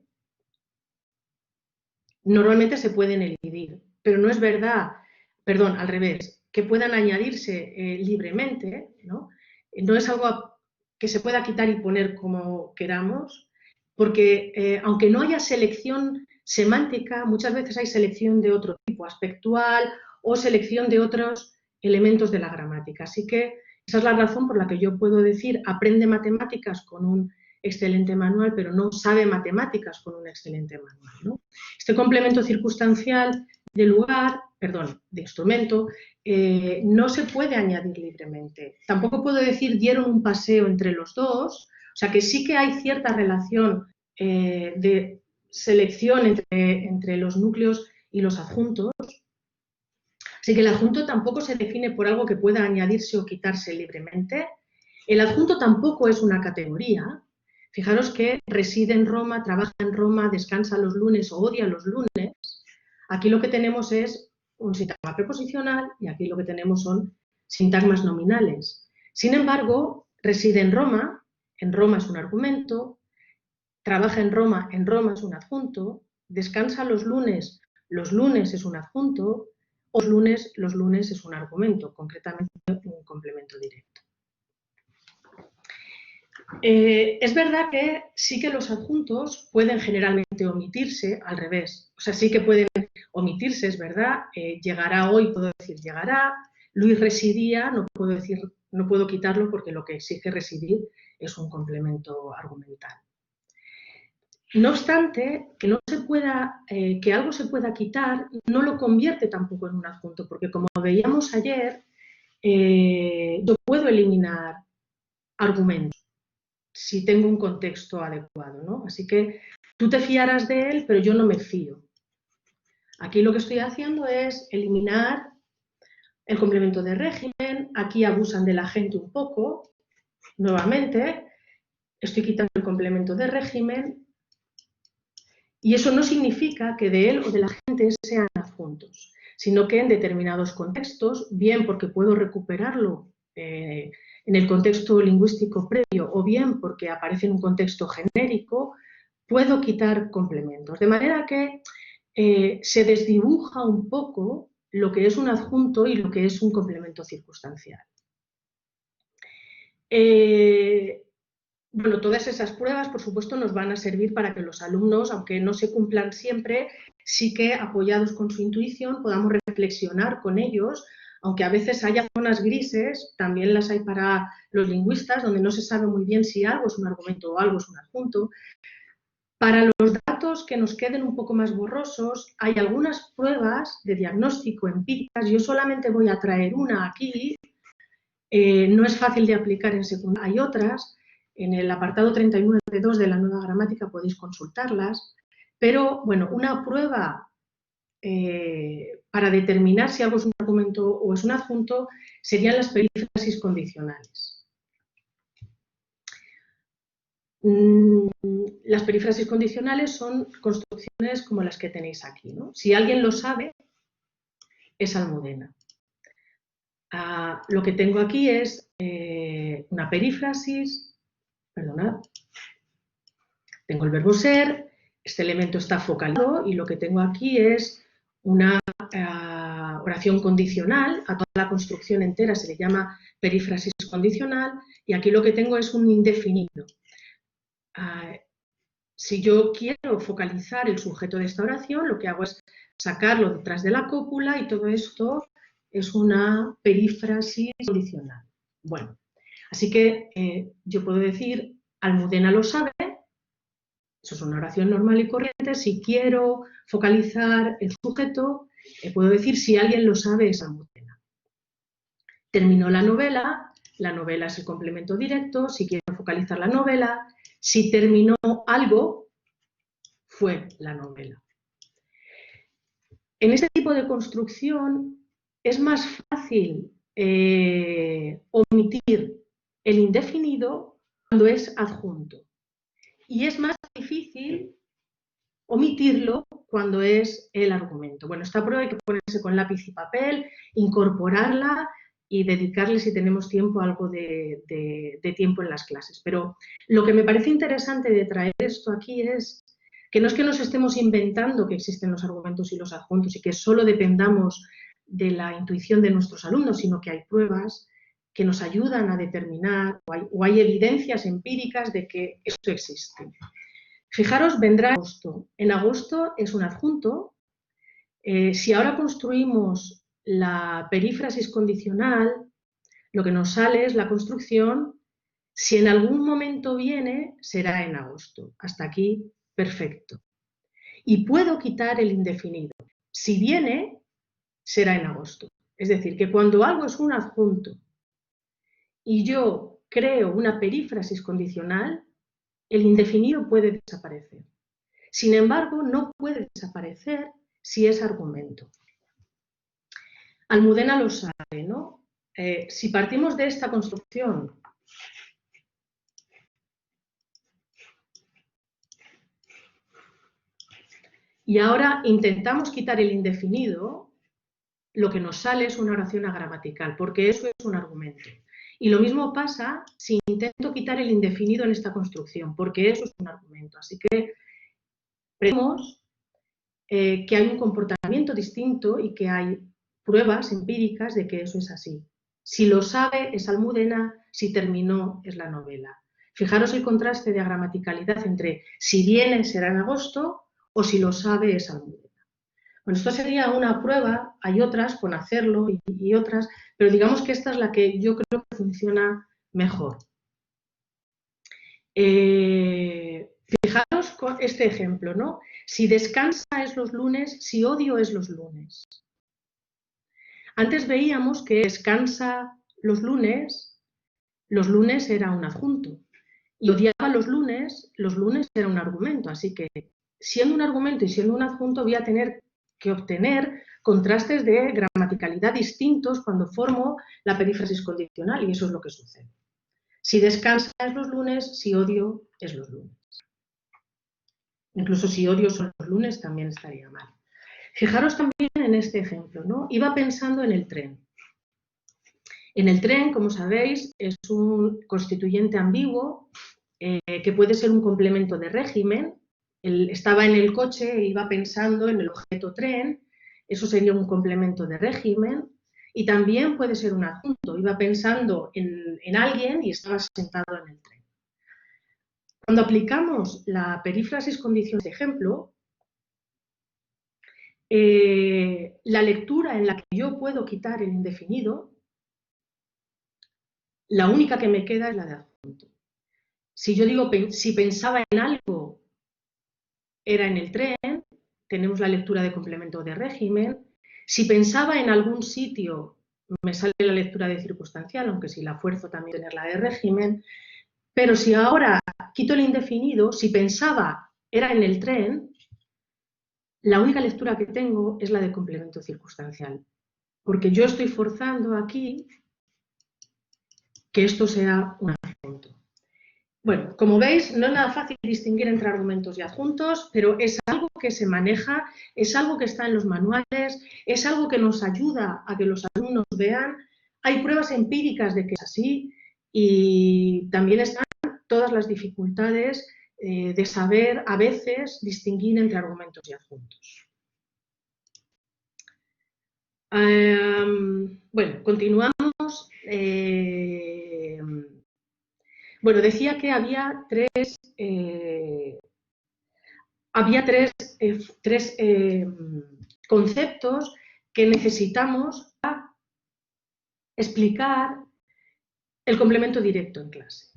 [SPEAKER 1] Normalmente se pueden elidir, pero no es verdad, perdón, al revés, que puedan añadirse libremente, ¿no? No es algo que se pueda quitar y poner como queramos, porque aunque no haya selección semántica, muchas veces hay selección de otro tipo, aspectual o selección de otros elementos de la gramática. Así que esa es la razón por la que yo puedo decir aprende matemáticas con un excelente manual, pero no sabe matemáticas con un excelente manual, ¿no? Este complemento circunstancial de lugar, perdón, de instrumento, no se puede añadir libremente. Tampoco puedo decir dieron un paseo entre los dos, o sea que sí que hay cierta relación de selección entre los núcleos y los adjuntos. Así que el adjunto tampoco se define por algo que pueda añadirse o quitarse libremente. El adjunto tampoco es una categoría. Fijaros que reside en Roma, trabaja en Roma, descansa los lunes o odia los lunes. Aquí lo que tenemos es un sintagma preposicional y aquí lo que tenemos son sintagmas nominales. Sin embargo, reside en Roma es un argumento, trabaja en Roma es un adjunto, descansa los lunes es un adjunto, o los lunes es un argumento, concretamente un complemento directo. Es verdad que sí que los adjuntos pueden generalmente omitirse al revés, o sea, sí que pueden omitirse, es verdad, llegará hoy, puedo decir llegará, Luis residía, no puedo quitarlo porque lo que exige residir es un complemento argumental. No obstante, que algo se pueda quitar no lo convierte tampoco en un adjunto, porque como veíamos ayer, yo puedo eliminar argumentos si tengo un contexto adecuado, ¿no? Así que tú te fiarás de él, pero yo no me fío. Aquí lo que estoy haciendo es eliminar el complemento de régimen, aquí abusan de la gente un poco, nuevamente, estoy quitando el complemento de régimen, y eso no significa que de él o de la gente sean adjuntos, sino que en determinados contextos, bien porque puedo recuperarlo en el contexto lingüístico previo o bien porque aparece en un contexto genérico, puedo quitar complementos. De manera que se desdibuja un poco lo que es un adjunto y lo que es un complemento circunstancial. Bueno, todas esas pruebas, por supuesto, nos van a servir para que los alumnos, aunque no se cumplan siempre, sí que apoyados con su intuición podamos reflexionar con ellos aunque a veces haya zonas grises, también las hay para los lingüistas, donde no se sabe muy bien si algo es un argumento o algo es un adjunto. Para los datos que nos queden un poco más borrosos, hay algunas pruebas de diagnóstico empíricas. Yo solamente voy a traer una aquí. No es fácil de aplicar en secundaria. Hay otras. En el apartado 39.2 de la nueva gramática podéis consultarlas. Pero, bueno, una prueba para determinar si algo es un argumento o es un adjunto serían las perífrasis condicionales. Las perífrasis condicionales son construcciones como las que tenéis aquí, ¿no? Si alguien lo sabe, es Almudena. Lo que tengo aquí es una perífrasis, perdonad, tengo el verbo ser, este elemento está focalizado y lo que tengo aquí es una oración condicional, a toda la construcción entera se le llama perífrasis condicional y aquí lo que tengo es un indefinido. Si yo quiero focalizar el sujeto de esta oración, lo que hago es sacarlo detrás de la cópula y todo esto es una perífrasis condicional. Bueno, así que yo puedo decir, Almudena lo sabe, eso es una oración normal y corriente. Si quiero focalizar el sujeto, puedo decir, si alguien lo sabe, es Almudena. Terminó la novela es el complemento directo. Si quiero focalizar la novela, si terminó algo, fue la novela. En este tipo de construcción es más fácil omitir el indefinido cuando es adjunto. Y es más difícil omitirlo cuando es el argumento. Bueno, esta prueba hay que ponerse con lápiz y papel, incorporarla y dedicarle, si tenemos tiempo, algo de tiempo en las clases. Pero lo que me parece interesante de traer esto aquí es que no es que nos estemos inventando que existen los argumentos y los adjuntos y que solo dependamos de la intuición de nuestros alumnos, sino que hay pruebas que nos ayudan a determinar o hay evidencias empíricas de que esto existe. Fijaros, vendrá agosto. En agosto es un adjunto. Si ahora construimos la perífrasis condicional, lo que nos sale es la construcción, si en algún momento viene, será en agosto. Hasta aquí, perfecto. Y puedo quitar el indefinido. Si viene, será en agosto. Es decir, que cuando algo es un adjunto y yo creo una perífrasis condicional, el indefinido puede desaparecer. Sin embargo, no puede desaparecer si es argumento. Almudena lo sabe, ¿no? Si partimos de esta construcción, y ahora intentamos quitar el indefinido, lo que nos sale es una oración agramatical, porque eso es un argumento. Y lo mismo pasa si intento quitar el indefinido en esta construcción, porque eso es un argumento. Así que vemos que hay un comportamiento distinto y que hay pruebas empíricas de que eso es así. Si lo sabe es Almudena, si terminó es la novela. Fijaros el contraste de gramaticalidad entre si viene será en agosto o si lo sabe es Almudena. Bueno, esto sería una prueba, hay otras con hacerlo y otras, pero digamos que esta es la que yo creo que funciona mejor. Fijaros con este ejemplo, ¿no? Si descansa es los lunes, si odio es los lunes. Antes veíamos que descansa los lunes era un adjunto. Y odiaba los lunes era un argumento. Así que, siendo un argumento y siendo un adjunto, voy a tener que obtener contrastes de gramaticalidad distintos cuando formo la perífrasis condicional, y eso es lo que sucede. Si descansa es los lunes, si odio es los lunes. Incluso si odio son los lunes también estaría mal. Fijaros también en este ejemplo, ¿no? Iba pensando en el tren. En el tren, como sabéis, es un constituyente ambiguo que puede ser un complemento de régimen. Estaba en el coche e iba pensando en el objeto tren, eso sería un complemento de régimen. Y también puede ser un adjunto, iba pensando en alguien y estaba sentado en el tren. Cuando aplicamos la perífrasis condicional de ejemplo, la lectura en la que yo puedo quitar el indefinido, la única que me queda es la de adjunto. Si yo digo, si pensaba en algo, era en el tren, tenemos la lectura de complemento de régimen. Si pensaba en algún sitio, me sale la lectura de circunstancial, aunque si la fuerzo también tener la de régimen. Pero si ahora quito el indefinido, si pensaba era en el tren, la única lectura que tengo es la de complemento circunstancial. Porque yo estoy forzando aquí que esto sea un adjunto. Bueno, como veis, no es nada fácil distinguir entre argumentos y adjuntos, pero es algo que se maneja, es algo que está en los manuales, es algo que nos ayuda a que los alumnos vean. Hay pruebas empíricas de que es así y también están todas las dificultades de saber a veces distinguir entre argumentos y adjuntos. Bueno, continuamos. Bueno, decía que había tres conceptos que necesitamos para explicar el complemento directo en clase.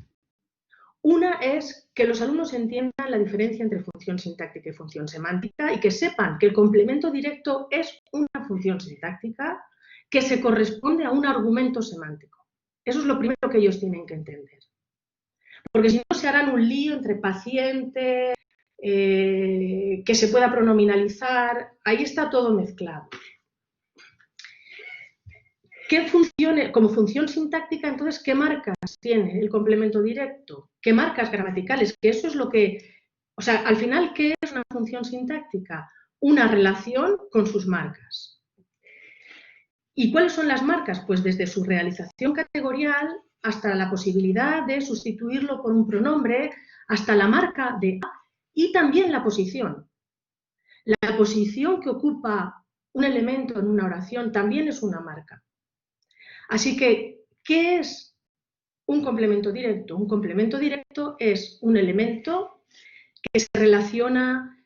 [SPEAKER 1] Una es que los alumnos entiendan la diferencia entre función sintáctica y función semántica y que sepan que el complemento directo es una función sintáctica que se corresponde a un argumento semántico. Eso es lo primero que ellos tienen que entender. Porque si no se harán un lío entre paciente, que se pueda pronominalizar, ahí está todo mezclado. Como función sintáctica, entonces, ¿qué marcas tiene el complemento directo? ¿Qué marcas gramaticales? Que eso es lo que... O sea, al final, ¿qué es una función sintáctica? Una relación con sus marcas. ¿Y cuáles son las marcas? Pues desde su realización categorial hasta la posibilidad de sustituirlo por un pronombre, hasta la marca de A y también la posición. La posición que ocupa un elemento en una oración también es una marca. Así que, ¿qué es un complemento directo? Un complemento directo es un elemento que se relaciona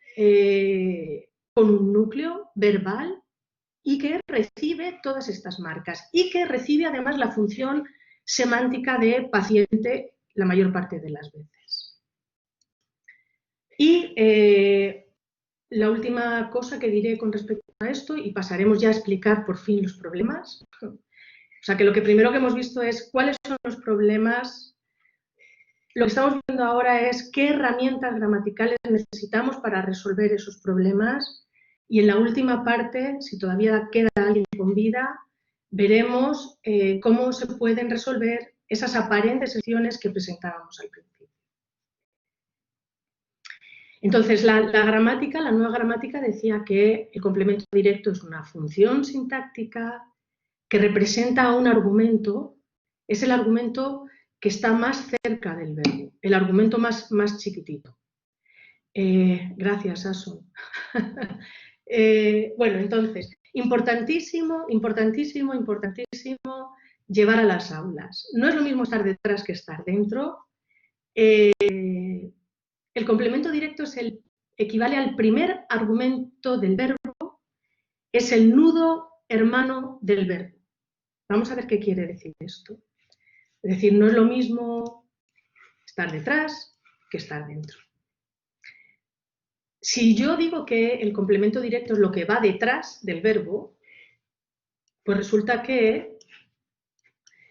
[SPEAKER 1] con un núcleo verbal y que recibe todas estas marcas y que recibe además la función semántica de paciente la mayor parte de las veces. Y la última cosa que diré con respecto a esto, y pasaremos ya a explicar por fin los problemas. O sea, que lo que primero que hemos visto es cuáles son los problemas. Lo que estamos viendo ahora es qué herramientas gramaticales necesitamos para resolver esos problemas. Y en la última parte, si todavía queda alguien con vida, veremos cómo se pueden resolver esas aparentes excepciones que presentábamos al principio. Entonces, la gramática, la nueva gramática decía que el complemento directo es una función sintáctica que representa a un argumento, es el argumento que está más cerca del verbo, el argumento más chiquitito. Gracias, Asun. Bueno, entonces, importantísimo, importantísimo, importantísimo llevar a las aulas. No es lo mismo estar detrás que estar dentro. El complemento directo equivale al primer argumento del verbo, es el nudo hermano del verbo. Vamos a ver qué quiere decir esto. Es decir, no es lo mismo estar detrás que estar dentro. Si yo digo que el complemento directo es lo que va detrás del verbo, pues resulta que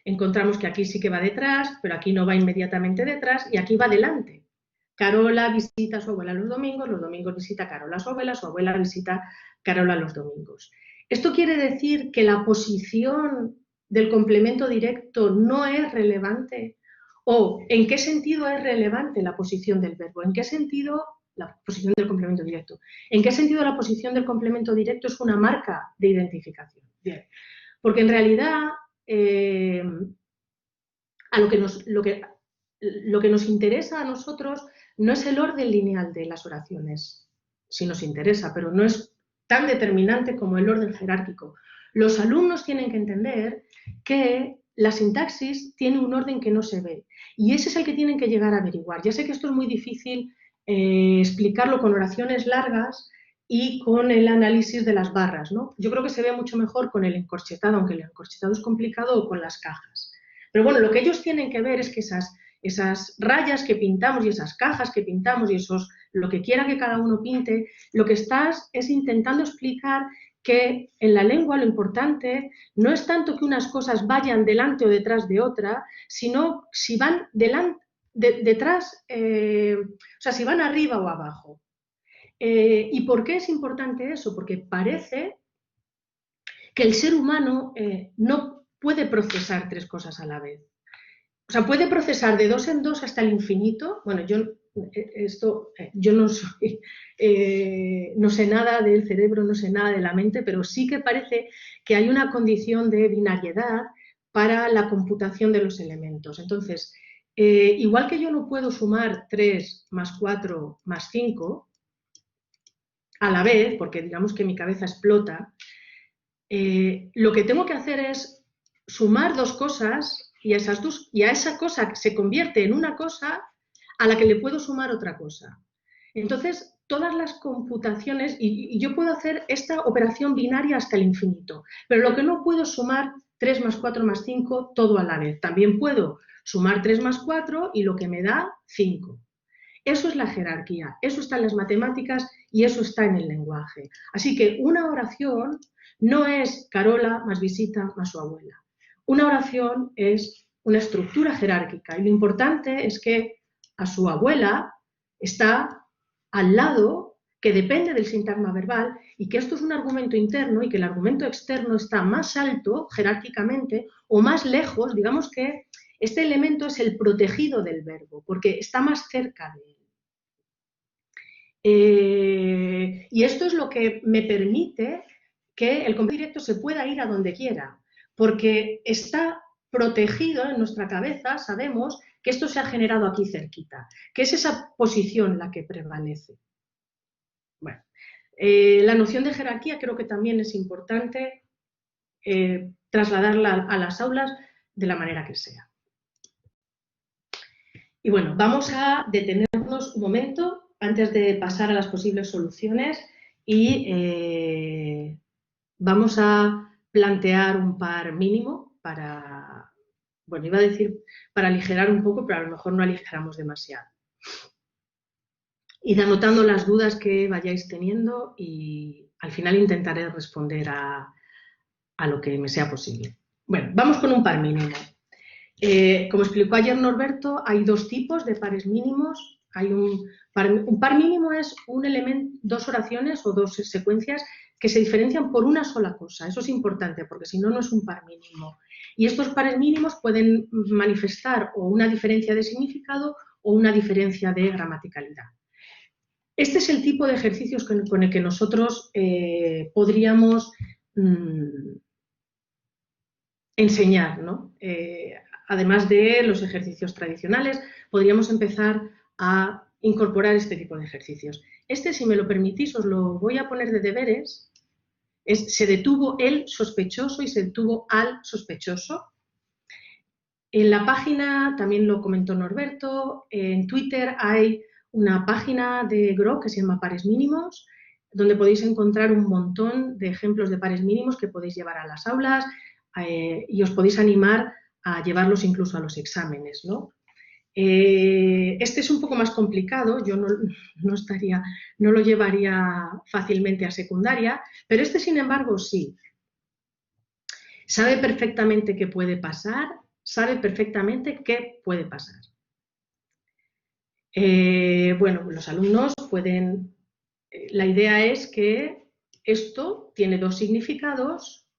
[SPEAKER 1] encontramos que aquí sí que va detrás, pero aquí no va inmediatamente detrás y aquí va delante. Carola visita a su abuela los domingos visita Carola a su abuela visita Carola los domingos. Esto quiere decir que la posición del complemento directo no es relevante. ¿O en qué sentido es relevante la posición del verbo? ¿En qué sentido la posición del complemento directo? ¿En qué sentido la posición del complemento directo es una marca de identificación? Bien, porque en realidad lo que nos interesa a nosotros no es el orden lineal de las oraciones, sí nos interesa, pero no es tan determinante como el orden jerárquico. Los alumnos tienen que entender que la sintaxis tiene un orden que no se ve y ese es el que tienen que llegar a averiguar. Ya sé que esto es muy difícil explicarlo con oraciones largas, y con el análisis de las barras, ¿no? Yo creo que se ve mucho mejor con el encorchetado, aunque el encorchetado es complicado, o con las cajas. Pero bueno, lo que ellos tienen que ver es que esas rayas que pintamos y esas cajas que pintamos y lo que quiera que cada uno pinte, lo que estás es intentando explicar que en la lengua lo importante no es tanto que unas cosas vayan delante o detrás de otra, sino si van detrás, o sea, si van arriba o abajo. ¿Y por qué es importante eso? Porque parece que el ser humano no puede procesar tres cosas a la vez. O sea, puede procesar de dos en dos hasta el infinito. Bueno, yo no soy, no sé nada del cerebro, no sé nada de la mente, pero sí que parece que hay una condición de binariedad para la computación de los elementos. Entonces, igual que yo no puedo sumar 3 más 4 más 5 a la vez, porque digamos que mi cabeza explota, lo que tengo que hacer es sumar dos cosas y a esa cosa se convierte en una cosa a la que le puedo sumar otra cosa. Entonces, todas las computaciones, y yo puedo hacer esta operación binaria hasta el infinito, pero lo que no puedo es sumar 3 más 4 más 5 todo a la vez. También puedo sumar 3 más 4 y lo que me da 5. Eso es la jerarquía, eso está en las matemáticas y eso está en el lenguaje. Así que una oración no es Carola más Visita más su abuela. Una oración es una estructura jerárquica y lo importante es que a su abuela está al lado, que depende del sintagma verbal, y que esto es un argumento interno y que el argumento externo está más alto jerárquicamente o más lejos, digamos que este elemento es el protegido del verbo, porque está más cerca de él. Y esto es lo que me permite que el complemento directo se pueda ir a donde quiera, porque está protegido en nuestra cabeza, sabemos que esto se ha generado aquí cerquita, que es esa posición la que prevalece. Bueno, la noción de jerarquía creo que también es importante trasladarla a las aulas de la manera que sea. Y bueno, vamos a detenernos un momento antes de pasar a las posibles soluciones y vamos a plantear un par mínimo para, bueno, iba a decir para aligerar un poco, pero a lo mejor no aligeramos demasiado. Id anotando las dudas que vayáis teniendo y al final intentaré responder a lo que me sea posible. Bueno, vamos con un par mínimo. Como explicó ayer Norberto, hay dos tipos de pares mínimos. Hay un par mínimo es un elemento, dos oraciones o dos secuencias que se diferencian por una sola cosa. Eso es importante porque si no, no es un par mínimo. Y estos pares mínimos pueden manifestar o una diferencia de significado o una diferencia de gramaticalidad. Este es el tipo de ejercicios con el que nosotros podríamos enseñar, ¿no? Además de los ejercicios tradicionales, podríamos empezar a incorporar este tipo de ejercicios. Este, si me lo permitís, os lo voy a poner de deberes. Se detuvo el sospechoso y se detuvo al sospechoso. En la página, también lo comentó Norberto, en Twitter hay una página de Groq que se llama Pares Mínimos, donde podéis encontrar un montón de ejemplos de pares mínimos que podéis llevar a las aulas y os podéis animar a llevarlos incluso a los exámenes, ¿no? Este es un poco más complicado, yo no lo llevaría fácilmente a secundaria, pero este, sin embargo, sí. Sabe perfectamente qué puede pasar, sabe perfectamente qué puede pasar. Bueno, los alumnos pueden... La idea es que esto tiene dos significados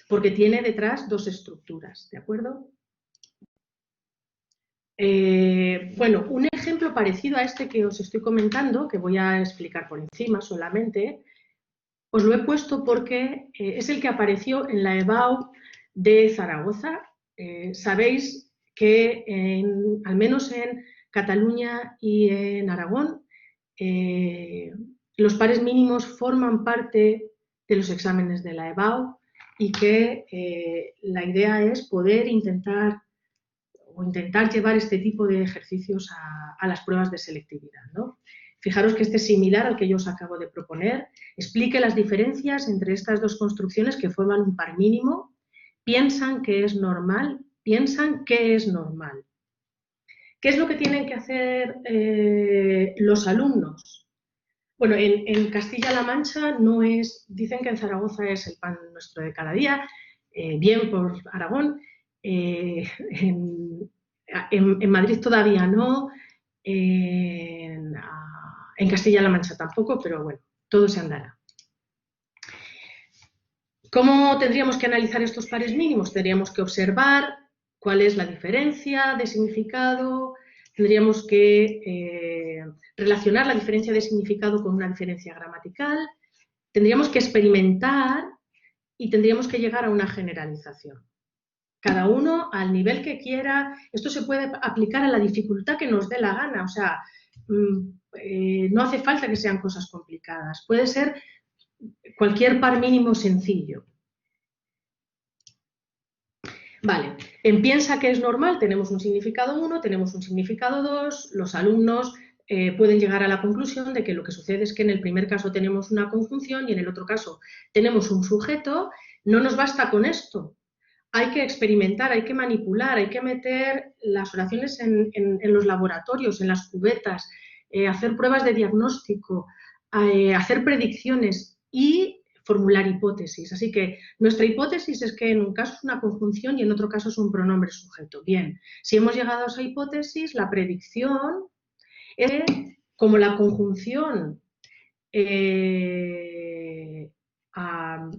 [SPEAKER 1] porque tiene detrás dos estructuras, ¿de acuerdo? Bueno, un ejemplo parecido a este que os estoy comentando, que voy a explicar por encima solamente, os lo he puesto porque es el que apareció en la EBAU de Zaragoza. Sabéis que al menos en Cataluña y en Aragón los pares mínimos forman parte de los exámenes de la EBAU y que la idea es poder intentar llevar este tipo de ejercicios a las pruebas de selectividad, ¿no? Fijaros que este es similar al que yo os acabo de proponer. Explique las diferencias entre estas dos construcciones que forman un par mínimo. Piensan que es normal. Piensan que es normal. ¿Qué es lo que tienen que hacer los alumnos? Bueno, en Castilla-La Mancha no es, dicen que en Zaragoza es el pan nuestro de cada día, bien por Aragón, en Madrid todavía no, en Castilla-La Mancha tampoco, pero bueno, todo se andará. ¿Cómo tendríamos que analizar estos pares mínimos? Tendríamos que observar cuál es la diferencia de significado, tendríamos que relacionar la diferencia de significado con una diferencia gramatical, tendríamos que experimentar y tendríamos que llegar a una generalización. Cada uno al nivel que quiera. Esto se puede aplicar a la dificultad que nos dé la gana, o sea, no hace falta que sean cosas complicadas, puede ser cualquier par mínimo sencillo. Vale, en piensa que es normal tenemos un significado 1, tenemos un significado 2, los alumnos pueden llegar a la conclusión de que lo que sucede es que en el primer caso tenemos una conjunción y en el otro caso tenemos un sujeto. No nos basta con esto, hay que experimentar, hay que manipular, hay que meter las oraciones en los laboratorios, en las cubetas, hacer pruebas de diagnóstico, hacer predicciones y formular hipótesis. Así que nuestra hipótesis es que en un caso es una conjunción y en otro caso es un pronombre sujeto. Bien, si hemos llegado a esa hipótesis, la predicción es como la conjunción, o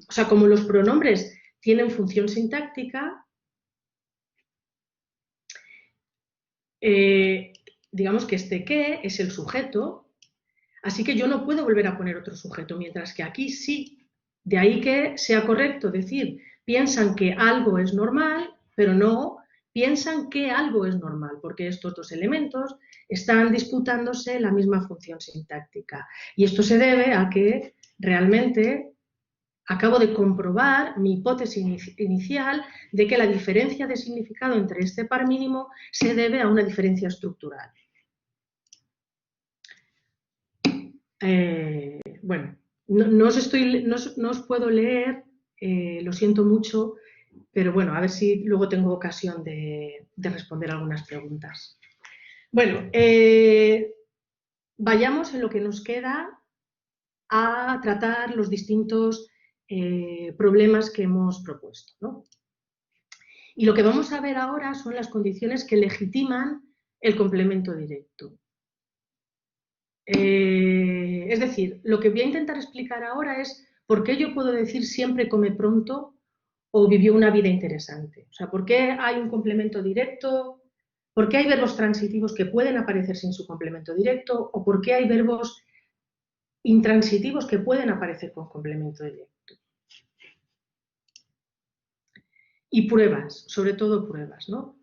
[SPEAKER 1] sea, como los pronombres tienen función sintáctica, digamos que este que es el sujeto, así que yo no puedo volver a poner otro sujeto, mientras que aquí sí. De ahí que sea correcto decir, piensan que algo es normal, pero no piensan que algo es normal, porque estos dos elementos están disputándose la misma función sintáctica. Y esto se debe a que realmente acabo de comprobar mi hipótesis inicial de que la diferencia de significado entre este par mínimo se debe a una diferencia estructural. Bueno, no os puedo leer, lo siento mucho, pero bueno, a ver si luego tengo ocasión de responder algunas preguntas. Bueno, vayamos en lo que nos queda a tratar los distintos problemas que hemos propuesto, ¿no? Y lo que vamos a ver ahora son las condiciones que legitiman el complemento directo. Es decir, lo que voy a intentar explicar ahora es por qué yo puedo decir siempre come pronto o vivió una vida interesante. O sea, por qué hay un complemento directo, por qué hay verbos transitivos que pueden aparecer sin su complemento directo o por qué hay verbos intransitivos que pueden aparecer con complemento directo. Y pruebas, sobre todo pruebas, ¿no?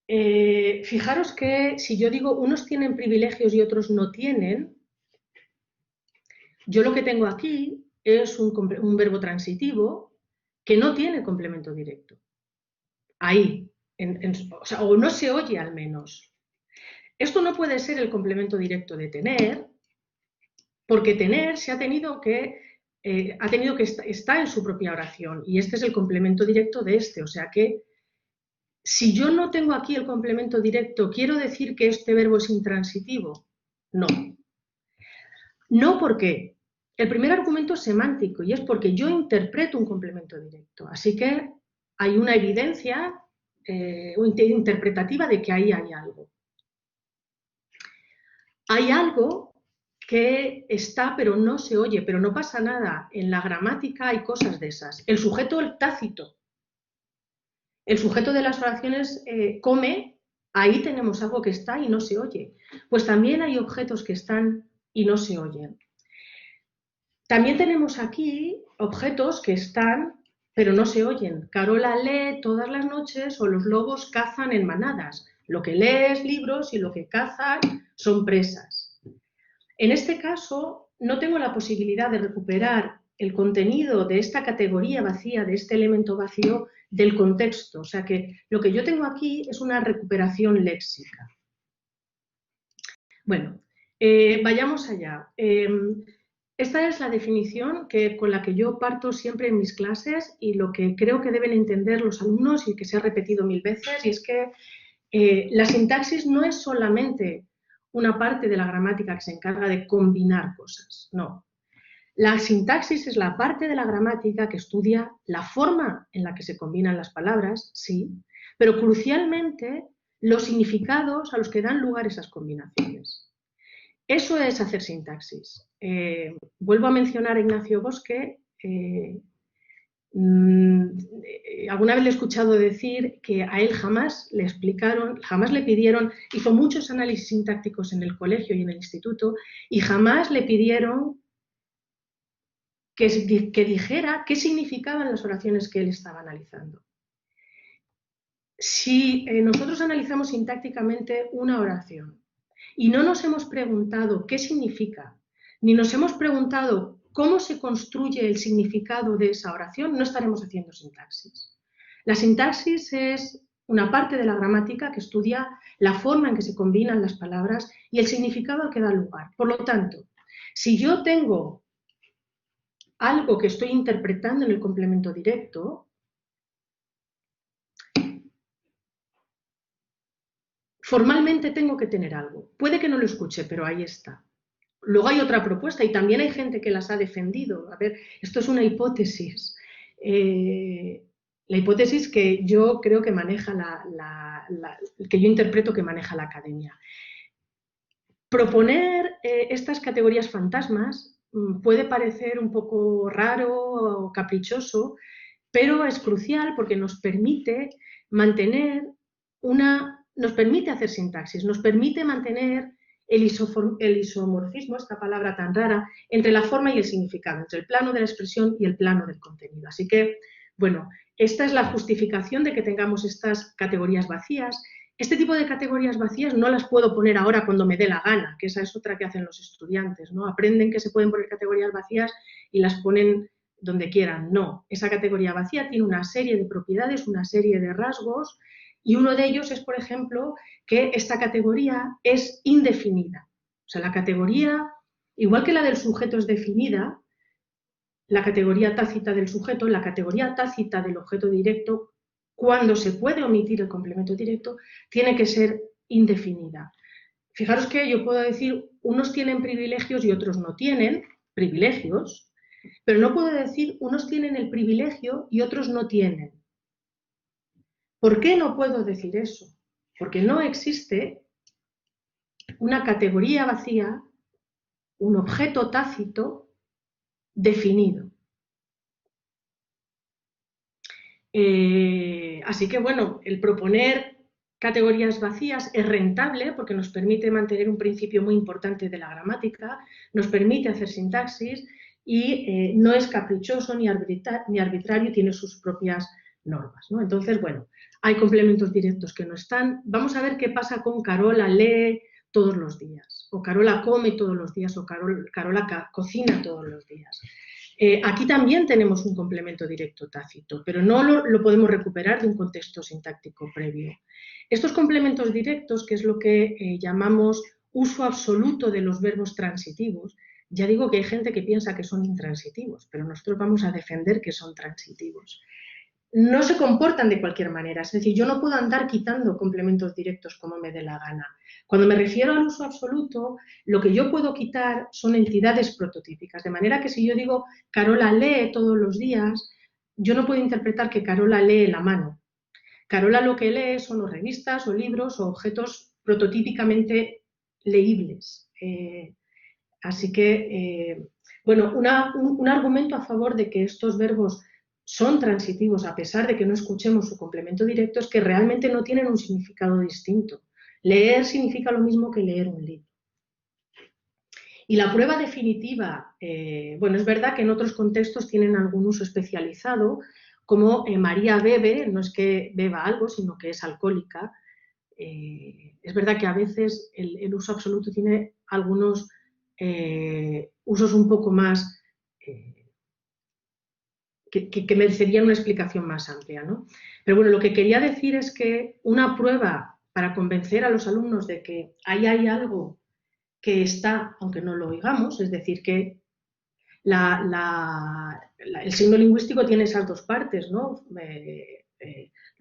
[SPEAKER 1] Fijaros que si yo digo unos tienen privilegios y otros no tienen, yo lo que tengo aquí es un verbo transitivo que no tiene complemento directo. Ahí, o no se oye al menos. Esto no puede ser el complemento directo de tener, porque tener se ha tenido que está en su propia oración y este es el complemento directo de este. O sea que si yo no tengo aquí el complemento directo, ¿quiero decir que este verbo es intransitivo? No. No, porque el primer argumento es semántico y es porque yo interpreto un complemento directo. Así que hay una evidencia interpretativa de que ahí hay algo. Hay algo que está pero no se oye, pero no pasa nada. En la gramática hay cosas de esas. El sujeto tácito. El sujeto de las oraciones come, ahí tenemos algo que está y no se oye. Pues también hay objetos que están y no se oyen. También tenemos aquí objetos que están pero no se oyen. Carola lee todas las noches o los lobos cazan en manadas. Lo que lee es libros y lo que cazan son presas. En este caso no tengo la posibilidad de recuperar el contenido de esta categoría vacía, de este elemento vacío, del contexto. O sea que lo que yo tengo aquí es una recuperación léxica. Bueno, Vayamos allá. Esta es la definición con la que yo parto siempre en mis clases y lo que creo que deben entender los alumnos y que se ha repetido 1000 veces, y es que la sintaxis no es solamente una parte de la gramática que se encarga de combinar cosas, no. La sintaxis es la parte de la gramática que estudia la forma en la que se combinan las palabras, sí, pero crucialmente los significados a los que dan lugar esas combinaciones. Eso es hacer sintaxis. Vuelvo a mencionar a Ignacio Bosque. Alguna vez le he escuchado decir que a él jamás le explicaron, jamás le pidieron, hizo muchos análisis sintácticos en el colegio y en el instituto, y jamás le pidieron que dijera qué significaban las oraciones que él estaba analizando. Si nosotros analizamos sintácticamente una oración y no nos hemos preguntado qué significa, ni nos hemos preguntado cómo se construye el significado de esa oración, no estaremos haciendo sintaxis. La sintaxis es una parte de la gramática que estudia la forma en que se combinan las palabras y el significado al que da lugar. Por lo tanto, si yo tengo algo que estoy interpretando en el complemento directo, formalmente tengo que tener algo. Puede que no lo escuche, pero ahí está. Luego hay otra propuesta y también hay gente que las ha defendido. A ver, esto es una hipótesis. La hipótesis que yo creo que maneja que yo interpreto que maneja la academia. Proponer estas categorías fantasmas puede parecer un poco raro o caprichoso, pero es crucial porque nos permite mantener nos permite hacer sintaxis, nos permite mantener el isomorfismo, esta palabra tan rara, entre la forma y el significado, entre el plano de la expresión y el plano del contenido. Así que, bueno, esta es la justificación de que tengamos estas categorías vacías. Este tipo de categorías vacías no las puedo poner ahora cuando me dé la gana, que esa es otra que hacen los estudiantes, ¿no? Aprenden que se pueden poner categorías vacías y las ponen donde quieran. No, esa categoría vacía tiene una serie de propiedades, una serie de rasgos, y uno de ellos es, por ejemplo, que esta categoría es indefinida. O sea, la categoría, igual que la del sujeto es definida, la categoría tácita del sujeto, la categoría tácita del objeto directo, cuando se puede omitir el complemento directo, tiene que ser indefinida. Fijaros que yo puedo decir, unos tienen privilegios y otros no tienen privilegios, pero no puedo decir, unos tienen el privilegio y otros no tienen. ¿Por qué no puedo decir eso? Porque no existe una categoría vacía, un objeto tácito definido. Así que, bueno, el proponer categorías vacías es rentable porque nos permite mantener un principio muy importante de la gramática, nos permite hacer sintaxis y no es caprichoso ni arbitrario, tiene sus propias normas, ¿no? Entonces, bueno, hay complementos directos que no están. Vamos a ver qué pasa con Carola lee todos los días, o Carola come todos los días, o Carola cocina todos los días. Aquí también tenemos un complemento directo tácito, pero no lo podemos recuperar de un contexto sintáctico previo. Estos complementos directos, que es lo que llamamos uso absoluto de los verbos transitivos, ya digo que hay gente que piensa que son intransitivos, pero nosotros vamos a defender que son transitivos. No se comportan de cualquier manera, es decir, yo no puedo andar quitando complementos directos como me dé la gana. Cuando me refiero al uso absoluto, lo que yo puedo quitar son entidades prototípicas, de manera que si yo digo Carola lee todos los días, yo no puedo interpretar que Carola lee la mano. Carola lo que lee son o revistas o libros o objetos prototípicamente leíbles. Así que, bueno, un argumento a favor de que estos verbos son transitivos a pesar de que no escuchemos su complemento directo es que realmente no tienen un significado distinto. Leer significa lo mismo que leer un libro. Y la prueba definitiva, bueno, es verdad que en otros contextos tienen algún uso especializado, como María bebe, no es que beba algo, sino que es alcohólica. Es verdad que a veces el uso absoluto tiene algunos usos un poco más que merecerían una explicación más amplia, ¿no? Pero bueno, lo que quería decir es que una prueba para convencer a los alumnos de que ahí hay algo que está, aunque no lo oigamos, es decir, que el signo lingüístico tiene esas dos partes, ¿no?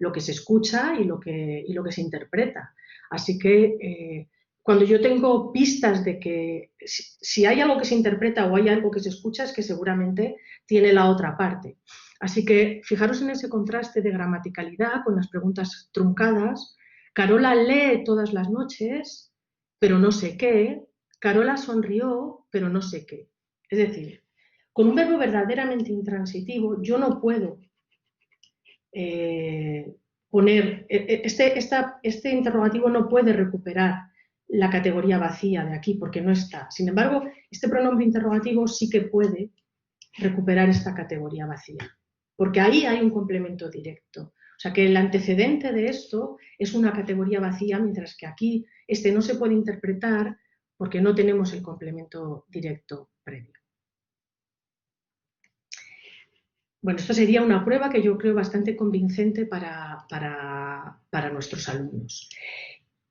[SPEAKER 1] Lo que se escucha y lo que se interpreta. Así que cuando yo tengo pistas de que si hay algo que se interpreta o hay algo que se escucha, es que seguramente tiene la otra parte. Así que fijaros en ese contraste de gramaticalidad con las preguntas truncadas. Carola lee todas las noches, pero no sé qué. Carola sonrió, pero no sé qué. Es decir, con un verbo verdaderamente intransitivo yo no puedo poner, este interrogativo no puede recuperar la categoría vacía de aquí porque no está. Sin embargo, este pronombre interrogativo sí que puede recuperar esta categoría vacía, porque ahí hay un complemento directo. O sea que el antecedente de esto es una categoría vacía, mientras que aquí este no se puede interpretar porque no tenemos el complemento directo previo. Bueno, esto sería una prueba que yo creo bastante convincente para nuestros alumnos.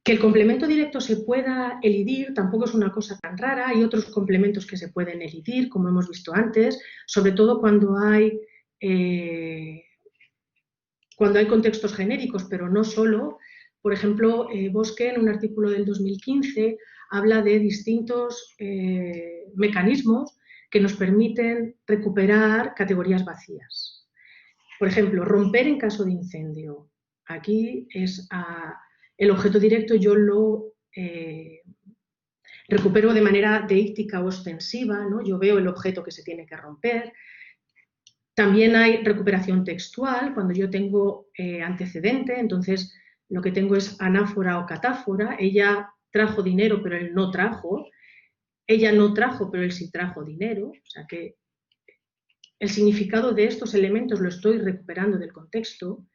[SPEAKER 1] Que el complemento directo se pueda elidir tampoco es una cosa tan rara. Hay otros complementos que se pueden elidir, como hemos visto antes, sobre todo cuando hay contextos genéricos, pero no solo. Por ejemplo, Bosque, en un artículo del 2015, habla de distintos mecanismos que nos permiten recuperar categorías vacías. Por ejemplo, romper en caso de incendio. Aquí es el objeto directo, yo lo recupero de manera deíctica o ostensiva, ¿no? Yo veo el objeto que se tiene que romper. También hay recuperación textual, cuando yo tengo antecedente, entonces lo que tengo es anáfora o catáfora. Ella trajo dinero, pero él no trajo. Ella no trajo, pero él sí trajo dinero. O sea que el significado de estos elementos lo estoy recuperando del contexto.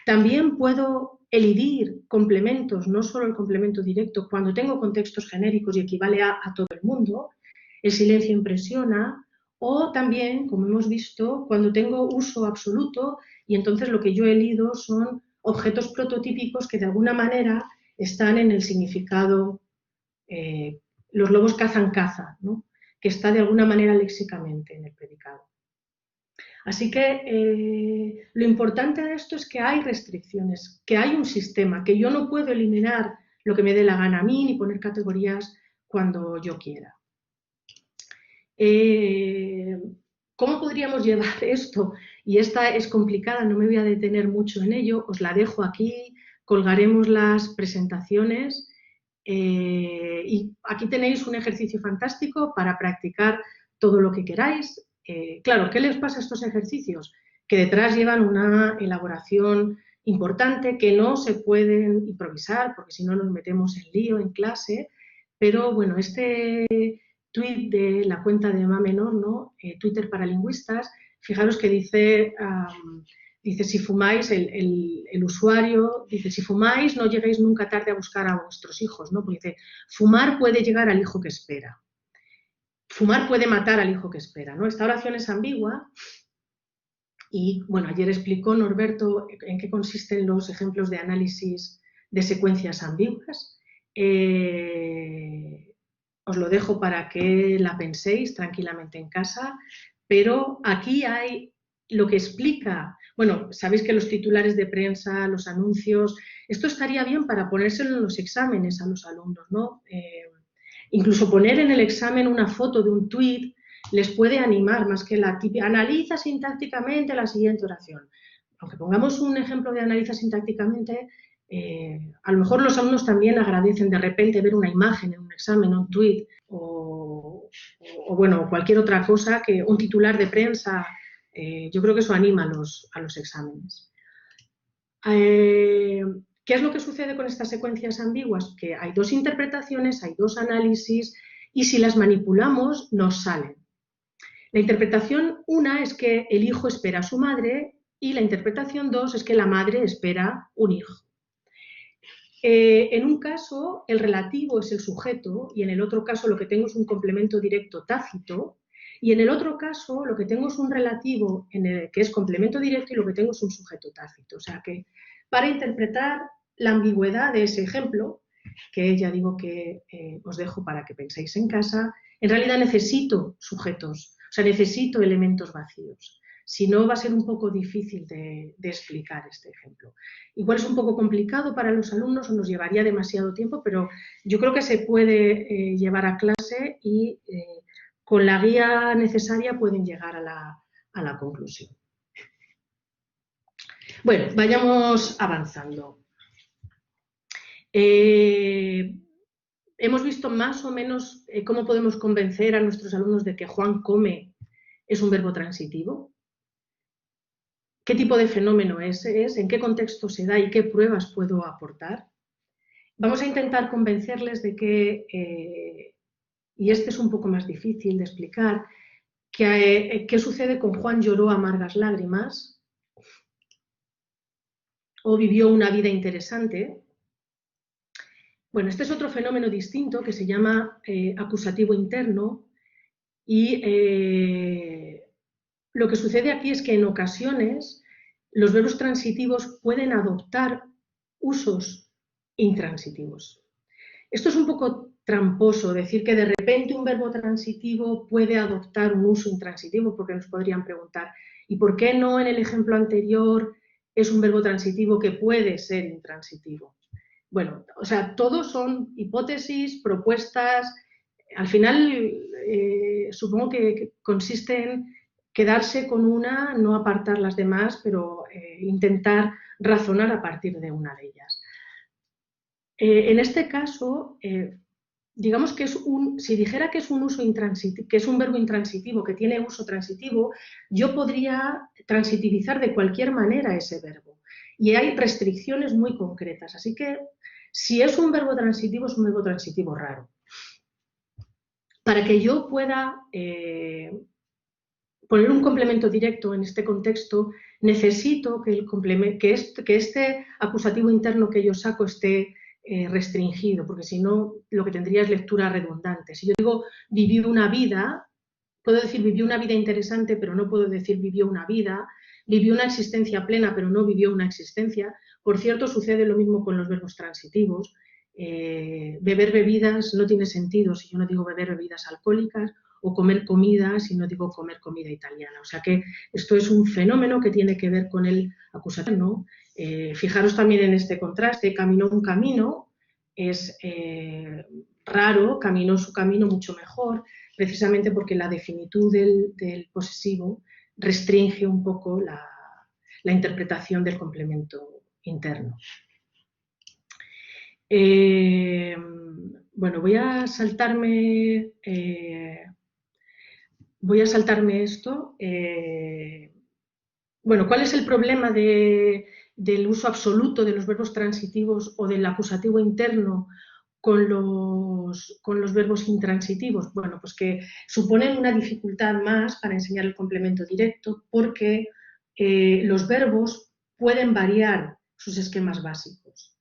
[SPEAKER 1] También puedo elidir complementos, no solo el complemento directo, cuando tengo contextos genéricos y equivale a todo el mundo. El silencio impresiona. O también, como hemos visto, cuando tengo uso absoluto y entonces lo que yo elido son objetos prototípicos que de alguna manera están en el significado, los lobos cazan caza, ¿no? Que está de alguna manera léxicamente en el predicado. Así que lo importante de esto es que hay restricciones, que hay un sistema, que yo no puedo eliminar lo que me dé la gana a mí ni poner categorías cuando yo quiera. ¿Cómo podríamos llevar esto? Y esta es complicada, no me voy a detener mucho en ello, os la dejo aquí, colgaremos las presentaciones y aquí tenéis un ejercicio fantástico para practicar todo lo que queráis. Claro, ¿qué les pasa a estos ejercicios? Que detrás llevan una elaboración importante, que no se pueden improvisar, porque si no nos metemos en lío en clase, pero bueno, este tweet de la cuenta de Mamenor, ¿no? Twitter para lingüistas, fijaros que dice, dice si fumáis, el usuario dice, si fumáis no lleguéis nunca tarde a buscar a vuestros hijos, ¿no? Porque dice, fumar puede llegar al hijo que espera. Fumar puede matar al hijo que espera, ¿no? Esta oración es ambigua y, bueno, ayer explicó Norberto en qué consisten los ejemplos de análisis de secuencias ambiguas. Os lo dejo para que la penséis tranquilamente en casa, pero aquí hay lo que explica, bueno, sabéis que los titulares de prensa, los anuncios, esto estaría bien para ponérselo en los exámenes a los alumnos, ¿no? Incluso poner en el examen una foto de un tuit les puede animar más que la típica, analiza sintácticamente la siguiente oración. Aunque pongamos un ejemplo de analiza sintácticamente, a lo mejor los alumnos también agradecen de repente ver una imagen en un examen, un tuit o bueno, cualquier otra cosa, que un titular de prensa, yo creo que eso anima a los exámenes. ¿Qué es lo que sucede con estas secuencias ambiguas? Que hay dos interpretaciones, hay dos análisis y si las manipulamos nos salen. La interpretación una es que el hijo espera a su madre y la interpretación dos es que la madre espera un hijo. En un caso el relativo es el sujeto y en el otro caso lo que tengo es un complemento directo tácito y en el otro caso lo que tengo es un relativo que es complemento directo y lo que tengo es un sujeto tácito. O sea que para interpretar la ambigüedad de ese ejemplo que ya digo que os dejo para que penséis en casa. En realidad necesito sujetos, o sea, necesito elementos vacíos. Si no, va a ser un poco difícil de explicar este ejemplo. Igual es un poco complicado para los alumnos o nos llevaría demasiado tiempo, pero yo creo que se puede llevar a clase y con la guía necesaria pueden llegar a la conclusión. Bueno, vayamos avanzando. Hemos visto más o menos cómo podemos convencer a nuestros alumnos de que Juan come es un verbo transitivo. ¿Qué tipo de fenómeno ese es? ¿En qué contexto se da y qué pruebas puedo aportar? Vamos a intentar convencerles de que, y este es un poco más difícil de explicar, qué sucede con Juan lloró amargas lágrimas o vivió una vida interesante. Bueno, este es otro fenómeno distinto que se llama acusativo interno y lo que sucede aquí es que en ocasiones los verbos transitivos pueden adoptar usos intransitivos. Esto es un poco tramposo, decir que de repente un verbo transitivo puede adoptar un uso intransitivo, porque nos podrían preguntar, ¿y por qué no en el ejemplo anterior es un verbo transitivo que puede ser intransitivo? Bueno, o sea, todos son hipótesis, propuestas, al final supongo que consiste en quedarse con una, no apartar las demás, pero intentar razonar a partir de una de ellas. En este caso, digamos que si dijera que es un uso intransitivo, que es un verbo intransitivo, que tiene uso transitivo, yo podría transitivizar de cualquier manera ese verbo. Y hay restricciones muy concretas. Así que si es un verbo transitivo, es un verbo transitivo raro. Para que yo pueda poner un complemento directo en este contexto, necesito que este acusativo interno que yo saco esté restringido, porque si no, lo que tendría es lectura redundante. Si yo digo viví una vida, puedo decir vivió una vida interesante, pero no puedo decir vivió una vida, vivió una existencia plena, pero no vivió una existencia. Por cierto, sucede lo mismo con los verbos transitivos. Beber bebidas no tiene sentido si yo no digo beber bebidas alcohólicas, o comer comida si no digo comer comida italiana. O sea que esto es un fenómeno que tiene que ver con el acusativo, ¿no? Fijaros también en este contraste, caminó un camino, es raro, caminó su camino mucho mejor, precisamente porque la definitud del posesivo restringe un poco la interpretación del complemento interno. Bueno, voy a saltarme esto. Bueno, ¿cuál es el problema del uso absoluto de los verbos transitivos o del acusativo interno con los verbos intransitivos? Bueno, pues que suponen una dificultad más para enseñar el complemento directo porque los verbos pueden variar sus esquemas básicos.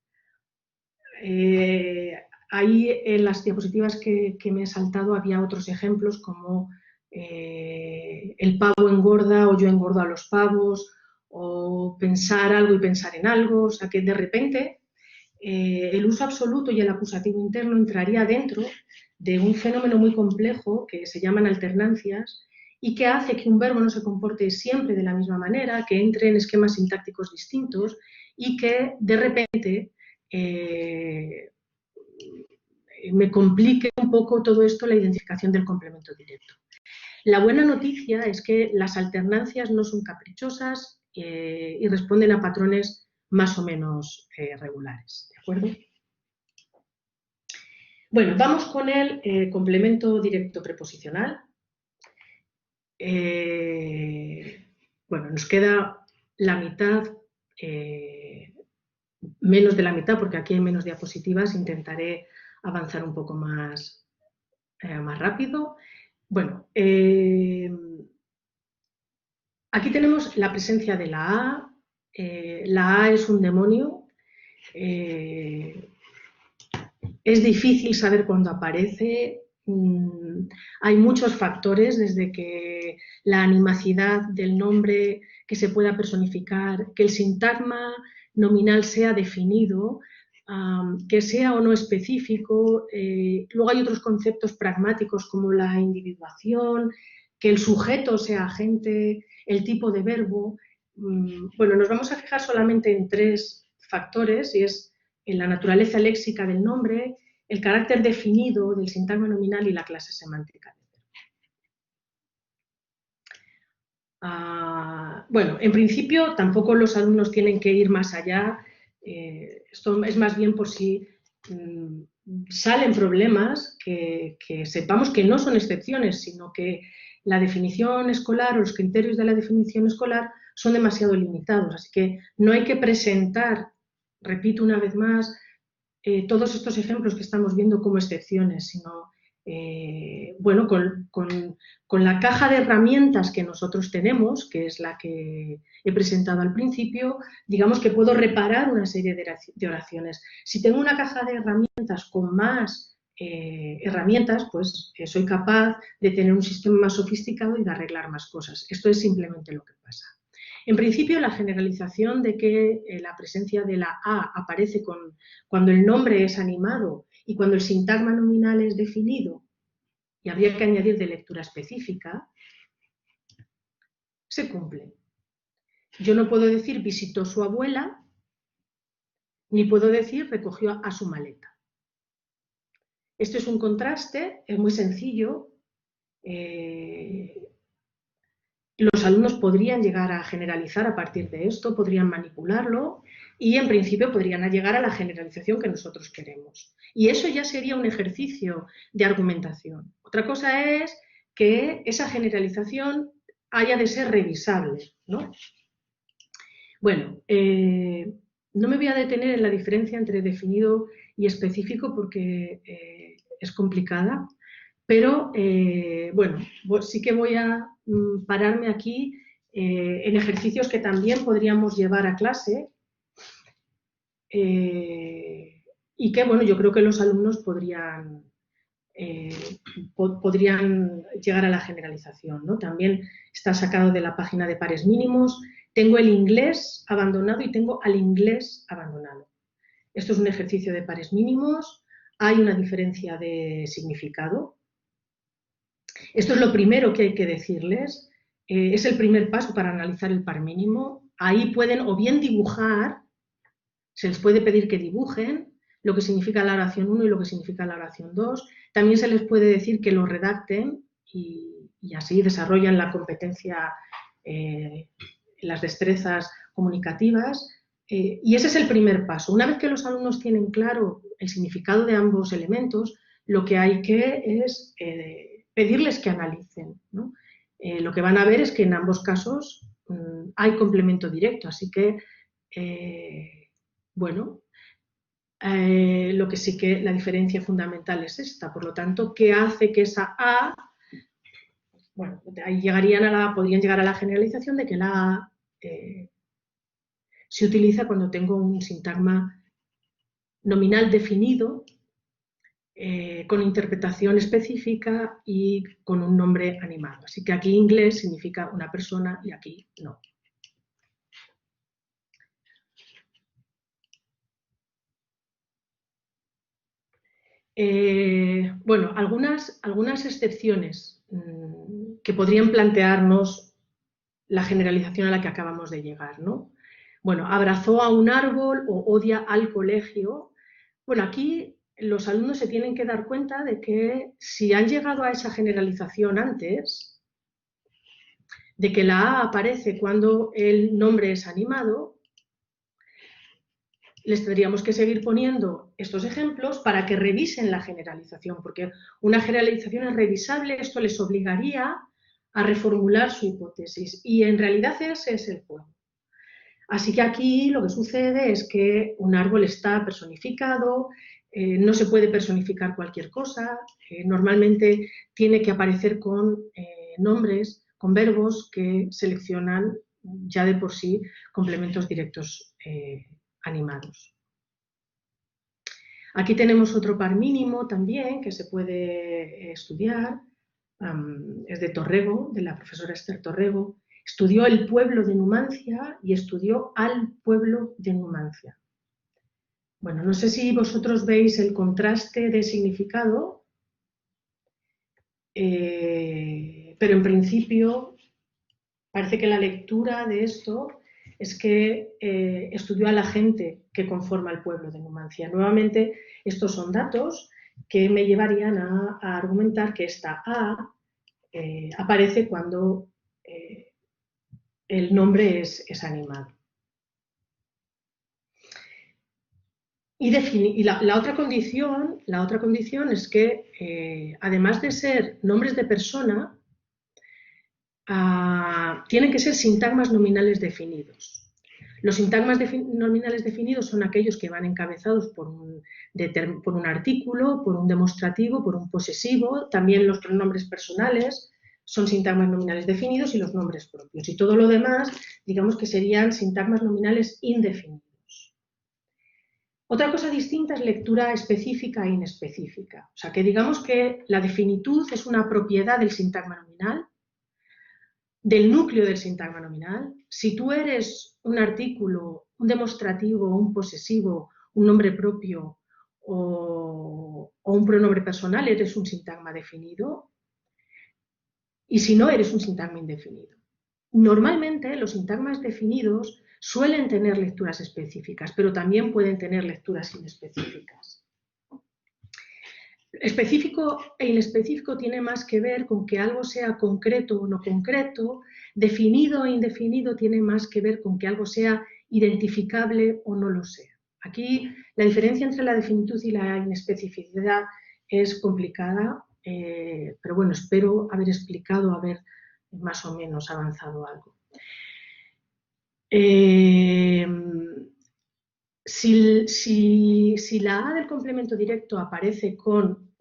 [SPEAKER 1] Ahí en las diapositivas que me he saltado había otros ejemplos como el pavo engorda o yo engordo a los pavos, o pensar algo y pensar en algo. O sea que de repente el uso absoluto y el acusativo interno entraría dentro de un fenómeno muy complejo que se llaman alternancias y que hace que un verbo no se comporte siempre de la misma manera, que entre en esquemas sintácticos distintos y que de repente me complique un poco todo esto la identificación del complemento directo. La buena noticia es que las alternancias no son caprichosas y responden a patrones más o menos regulares, ¿de acuerdo? Bueno, vamos con el complemento directo preposicional. Bueno, nos queda la mitad, menos de la mitad, porque aquí hay menos diapositivas, intentaré avanzar un poco más rápido. Bueno, aquí tenemos la presencia de la A. La A es un demonio. Es difícil saber cuándo aparece. Hay muchos factores, desde que la animacidad del nombre que se pueda personificar, que el sintagma nominal sea definido, que sea o no específico. Luego hay otros conceptos pragmáticos como la individuación, que el sujeto sea agente, el tipo de verbo. Bueno, nos vamos a fijar solamente en 3 factores, y es en la naturaleza léxica del nombre, el carácter definido del sintagma nominal y la clase semántica del verbo. Bueno, en principio tampoco los alumnos tienen que ir más allá. Esto es más bien por si salen problemas, que sepamos que no son excepciones, sino que la definición escolar o los criterios de la definición escolar son demasiado limitados. Así que no hay que presentar, repito una vez más, todos estos ejemplos que estamos viendo como excepciones, sino bueno, con la caja de herramientas que nosotros tenemos, que es la que he presentado al principio, digamos que puedo reparar una serie de oraciones. Si tengo una caja de herramientas con más herramientas, pues soy capaz de tener un sistema más sofisticado y de arreglar más cosas. Esto es simplemente lo que pasa. En principio, la generalización de que la presencia de la A aparece cuando el nombre es animado y cuando el sintagma nominal es definido, y habría que añadir de lectura específica, se cumple. Yo no puedo decir visitó su abuela, ni puedo decir recogió a su maleta. Esto es un contraste, es muy sencillo. Los alumnos podrían llegar a generalizar a partir de esto, podrían manipularlo y en principio podrían llegar a la generalización que nosotros queremos. Y eso ya sería un ejercicio de argumentación. Otra cosa es que esa generalización haya de ser revisable, ¿no? Bueno, no me voy a detener en la diferencia entre definido y específico porque es complicada. Pero, bueno, sí que voy a pararme aquí en ejercicios que también podríamos llevar a clase y que, bueno, yo creo que los alumnos podrían llegar a la generalización, ¿no? También está sacado de la página de pares mínimos. Tengo el inglés abandonado y tengo al inglés abandonado. Esto es un ejercicio de pares mínimos. Hay una diferencia de significado. Esto es lo primero que hay que decirles. Es el primer paso para analizar el par mínimo. Ahí pueden o bien dibujar, se les puede pedir que dibujen lo que significa la oración 1 y lo que significa la oración 2. También se les puede decir que lo redacten y así desarrollan la competencia, las destrezas comunicativas. Y ese es el primer paso. Una vez que los alumnos tienen claro el significado de ambos elementos, lo que hay que es pedirles que analicen, ¿no? Lo que van a ver es que en ambos casos hay complemento directo, así que, bueno, lo que sí que la diferencia fundamental es esta. Por lo tanto, ¿qué hace que esa A, bueno, ahí podrían llegar a la generalización de que la A se utiliza cuando tengo un sintagma nominal definido, con interpretación específica y con un nombre animado. Así que aquí inglés significa una persona y aquí no. Bueno, algunas excepciones que podrían plantearnos la generalización a la que acabamos de llegar, ¿no? Bueno, abrazó a un árbol o odia al colegio. Bueno, aquí los alumnos se tienen que dar cuenta de que si han llegado a esa generalización antes, de que la A aparece cuando el nombre es animado, les tendríamos que seguir poniendo estos ejemplos para que revisen la generalización, porque una generalización es revisable, esto les obligaría a reformular su hipótesis y en realidad ese es el juego. Así que aquí lo que sucede es que un árbol está personificado, no se puede personificar cualquier cosa, normalmente tiene que aparecer con nombres, con verbos que seleccionan ya de por sí complementos directos animados. Aquí tenemos otro par mínimo también que se puede estudiar, es de Torrego, de la profesora Esther Torrego. Estudió el pueblo de Numancia y estudió al pueblo de Numancia. Bueno, no sé si vosotros veis el contraste de significado, pero en principio parece que la lectura de esto es que estudió a la gente que conforma el pueblo de Numancia. Nuevamente, estos son datos que me llevarían a argumentar que esta A aparece cuando el nombre es animal. Y la otra condición es que, además de ser nombres de persona, tienen que ser sintagmas nominales definidos. Los sintagmas nominales definidos son aquellos que van encabezados por un artículo, por un demostrativo, por un posesivo. También los pronombres personales son sintagmas nominales definidos y los nombres propios. Y todo lo demás, digamos que serían sintagmas nominales indefinidos. Otra cosa distinta es lectura específica e inespecífica. O sea, que digamos que la definitud es una propiedad del sintagma nominal, del núcleo del sintagma nominal. Si tú eres un artículo, un demostrativo, un posesivo, un nombre propio o un pronombre personal, eres un sintagma definido. Y si no, eres un sintagma indefinido. Normalmente los sintagmas definidos suelen tener lecturas específicas, pero también pueden tener lecturas inespecíficas. Específico e inespecífico tiene más que ver con que algo sea concreto o no concreto. Definido e indefinido tiene más que ver con que algo sea identificable o no lo sea. Aquí la diferencia entre la definitud y la inespecificidad es complicada, pero bueno, espero haber explicado, haber más o menos avanzado algo. Si la A del complemento directo aparece con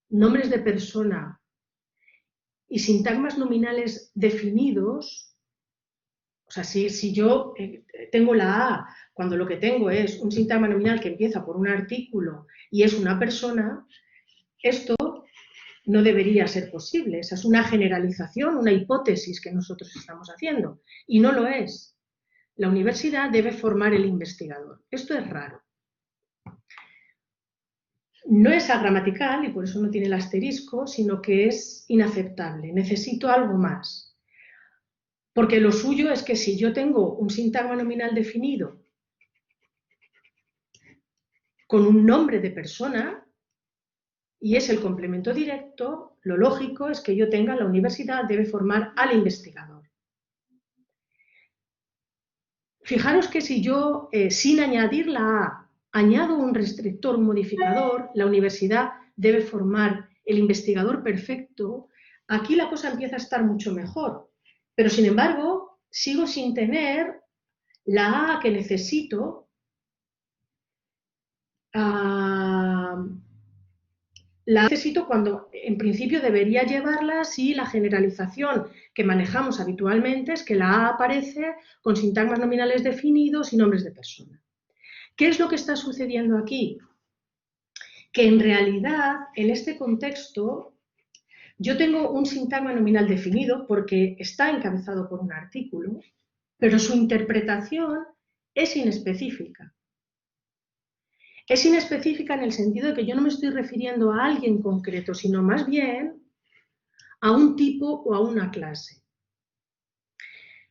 [SPEAKER 1] nombres de persona y sintagmas nominales definidos, o sea, si yo tengo la A cuando lo que tengo es un sintagma nominal que empieza por un artículo y es una persona, esto no debería ser posible. Esa es una generalización, una hipótesis que nosotros estamos haciendo, y no lo es. La universidad debe formar el investigador. Esto es raro. No es agramatical y por eso no tiene el asterisco, sino que es inaceptable. Necesito algo más. Porque lo suyo es que si yo tengo un sintagma nominal definido con un nombre de persona y es el complemento directo, lo lógico es que yo tenga, la universidad debe formar al investigador. Fijaros que si yo, sin añadir la A, añado un restrictor, un modificador, la universidad debe formar el investigador perfecto, aquí la cosa empieza a estar mucho mejor. Pero, sin embargo, sigo sin tener la A que necesito. La necesito cuando en principio debería llevarla si la generalización que manejamos habitualmente es que la A aparece con sintagmas nominales definidos y nombres de persona. ¿Qué es lo que está sucediendo aquí? Que en realidad, en este contexto, yo tengo un sintagma nominal definido porque está encabezado por un artículo, pero su interpretación es inespecífica. Es inespecífica en el sentido de que yo no me estoy refiriendo a alguien concreto, sino más bien a un tipo o a una clase.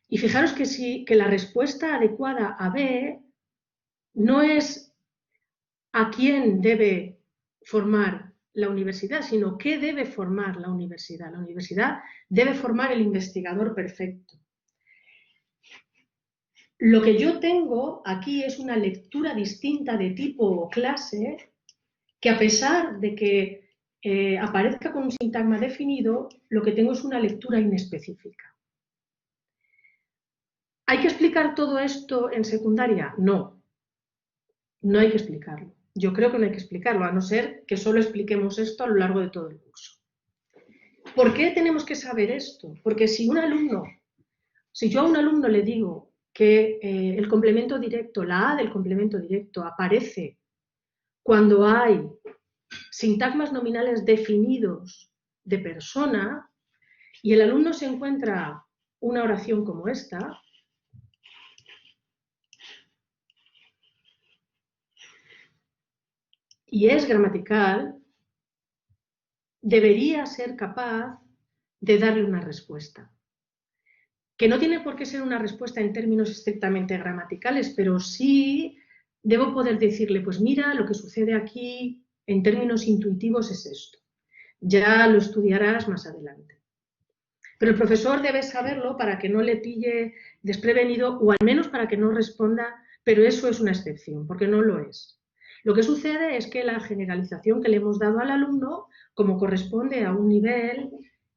[SPEAKER 1] Y fijaros que la respuesta adecuada a B no es a quién debe formar la universidad, sino qué debe formar la universidad. La universidad debe formar el investigador perfecto. Lo que yo tengo aquí es una lectura distinta de tipo o clase que, a pesar de que aparezca con un sintagma definido, lo que tengo es una lectura inespecífica. ¿Hay que explicar todo esto en secundaria? No, no hay que explicarlo. Yo creo que no hay que explicarlo, a no ser que solo expliquemos esto a lo largo de todo el curso. ¿Por qué tenemos que saber esto? Porque si yo a un alumno le digo que el complemento directo, la A del complemento directo aparece cuando hay sintagmas nominales definidos de persona y el alumno se encuentra una oración como esta, y es gramatical, debería ser capaz de darle una respuesta. Que no tiene por qué ser una respuesta en términos estrictamente gramaticales, pero sí debo poder decirle, pues mira, lo que sucede aquí en términos intuitivos es esto. Ya lo estudiarás más adelante. Pero el profesor debe saberlo para que no le pille desprevenido o al menos para que no responda, pero eso es una excepción, porque no lo es. Lo que sucede es que la generalización que le hemos dado al alumno, como corresponde a un nivel,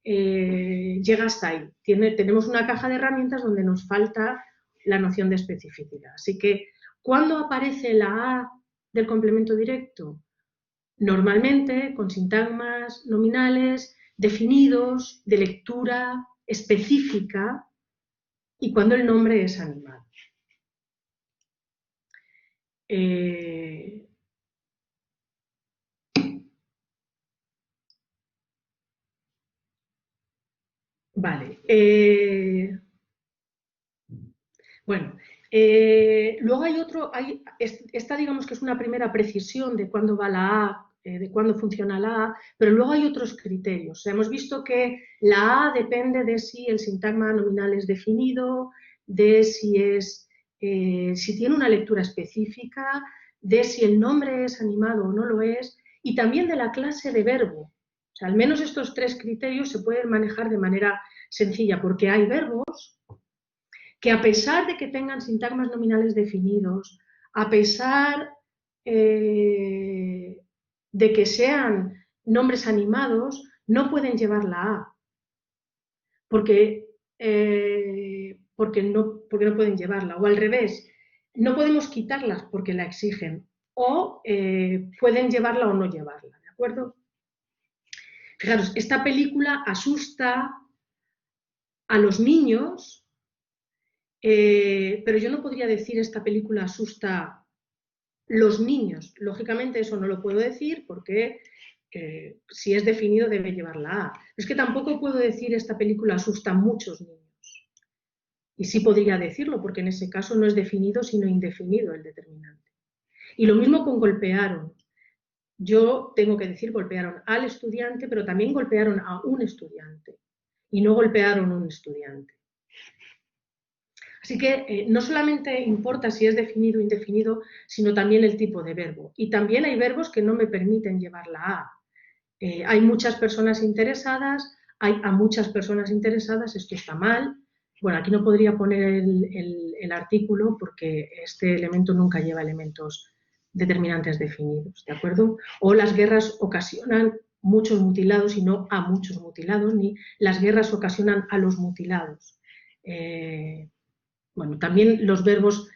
[SPEAKER 1] llega hasta ahí. Tenemos una caja de herramientas donde nos falta la noción de especificidad. Así que, ¿cuándo aparece la A del complemento directo? Normalmente con sintagmas nominales definidos, de lectura específica y cuando el nombre es animado. Vale. Bueno, luego hay otro, esta digamos que es una primera precisión de cuándo va la A, de cuándo funciona la A, pero luego hay otros criterios. O sea, hemos visto que la A depende de si el sintagma nominal es definido, de si tiene una lectura específica, de si el nombre es animado o no lo es, y también de la clase de verbo. O sea, al menos estos tres criterios se pueden manejar de manera sencilla, porque hay verbos que a pesar de que tengan sintagmas nominales definidos, a pesar de que sean nombres animados, no pueden llevar la A, porque no pueden llevarla, o al revés, no podemos quitarlas porque la exigen, o pueden llevarla o no llevarla, ¿de acuerdo? Fijaros, esta película asusta a los niños, pero yo no podría decir esta película asusta a los niños. Lógicamente eso no lo puedo decir porque si es definido debe llevar la A. Es que tampoco puedo decir esta película asusta a muchos niños. Y sí podría decirlo porque en ese caso no es definido sino indefinido el determinante. Y lo mismo con golpearon. Yo tengo que decir golpearon al estudiante, pero también golpearon a un estudiante. Y no golpearon a un estudiante. Así que no solamente importa si es definido o indefinido, sino también el tipo de verbo. Y también hay verbos que no me permiten llevar la A. Hay muchas personas interesadas, hay a muchas personas interesadas, esto está mal. Bueno, aquí no podría poner el artículo porque este elemento nunca lleva elementos determinantes definidos, ¿de acuerdo? O las guerras ocasionan muchos mutilados y no a muchos mutilados, ni las guerras ocasionan a los mutilados. Bueno, también los verbos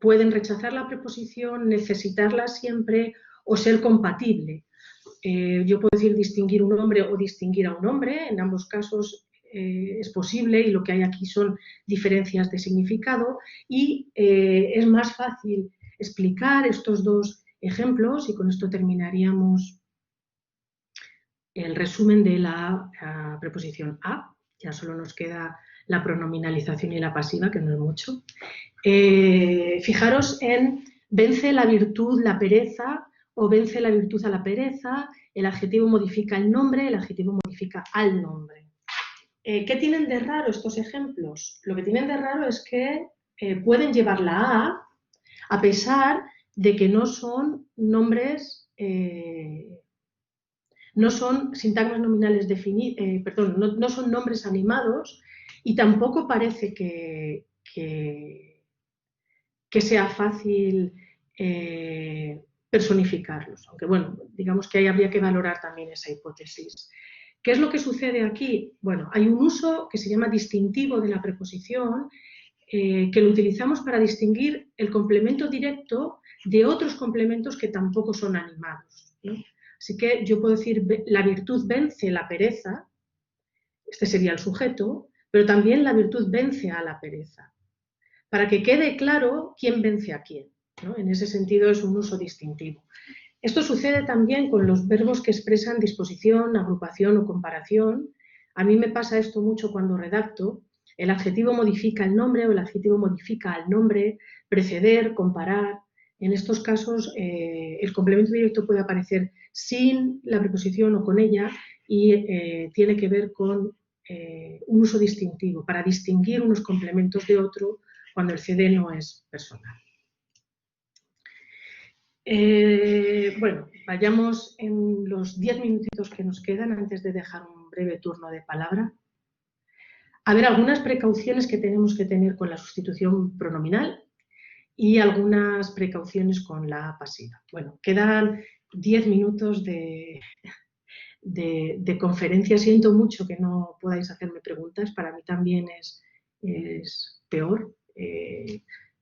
[SPEAKER 1] pueden rechazar la preposición, necesitarla siempre o ser compatible. Yo puedo decir distinguir un hombre o distinguir a un hombre, en ambos casos es posible y lo que hay aquí son diferencias de significado y es más fácil explicar estos dos ejemplos y con esto terminaríamos el resumen de la preposición a. Ya solo nos queda la pronominalización y la pasiva, que no es mucho. Fijaros en vence la virtud la pereza o vence la virtud a la pereza, el adjetivo modifica el nombre, el adjetivo modifica al nombre. ¿Qué tienen de raro estos ejemplos? Lo que tienen de raro es que pueden llevar la a pesar de que no son nombres, no son sintagmas nominales definidos, perdón, no son nombres animados y tampoco parece que sea fácil personificarlos, aunque bueno, digamos que ahí habría que valorar también esa hipótesis. ¿Qué es lo que sucede aquí? Bueno, hay un uso que se llama distintivo de la preposición, que lo utilizamos para distinguir el complemento directo de otros complementos que tampoco son animados, ¿no? Así que yo puedo decir, la virtud vence la pereza, este sería el sujeto, pero también la virtud vence a la pereza, para que quede claro quién vence a quién, ¿no? En ese sentido es un uso distintivo. Esto sucede también con los verbos que expresan disposición, agrupación o comparación. A mí me pasa esto mucho cuando redacto. El adjetivo modifica el nombre o el adjetivo modifica al nombre, preceder, comparar. En estos casos, el complemento directo puede aparecer sin la preposición o con ella y tiene que ver con un uso distintivo, para distinguir unos complementos de otro cuando el CD no es personal. Bueno, vayamos en los 10 minutitos que nos quedan antes de dejar un breve turno de palabra. A ver, algunas precauciones que tenemos que tener con la sustitución pronominal y algunas precauciones con la pasiva. Bueno, quedan 10 minutos de conferencia. Siento mucho que no podáis hacerme preguntas, para mí también es peor.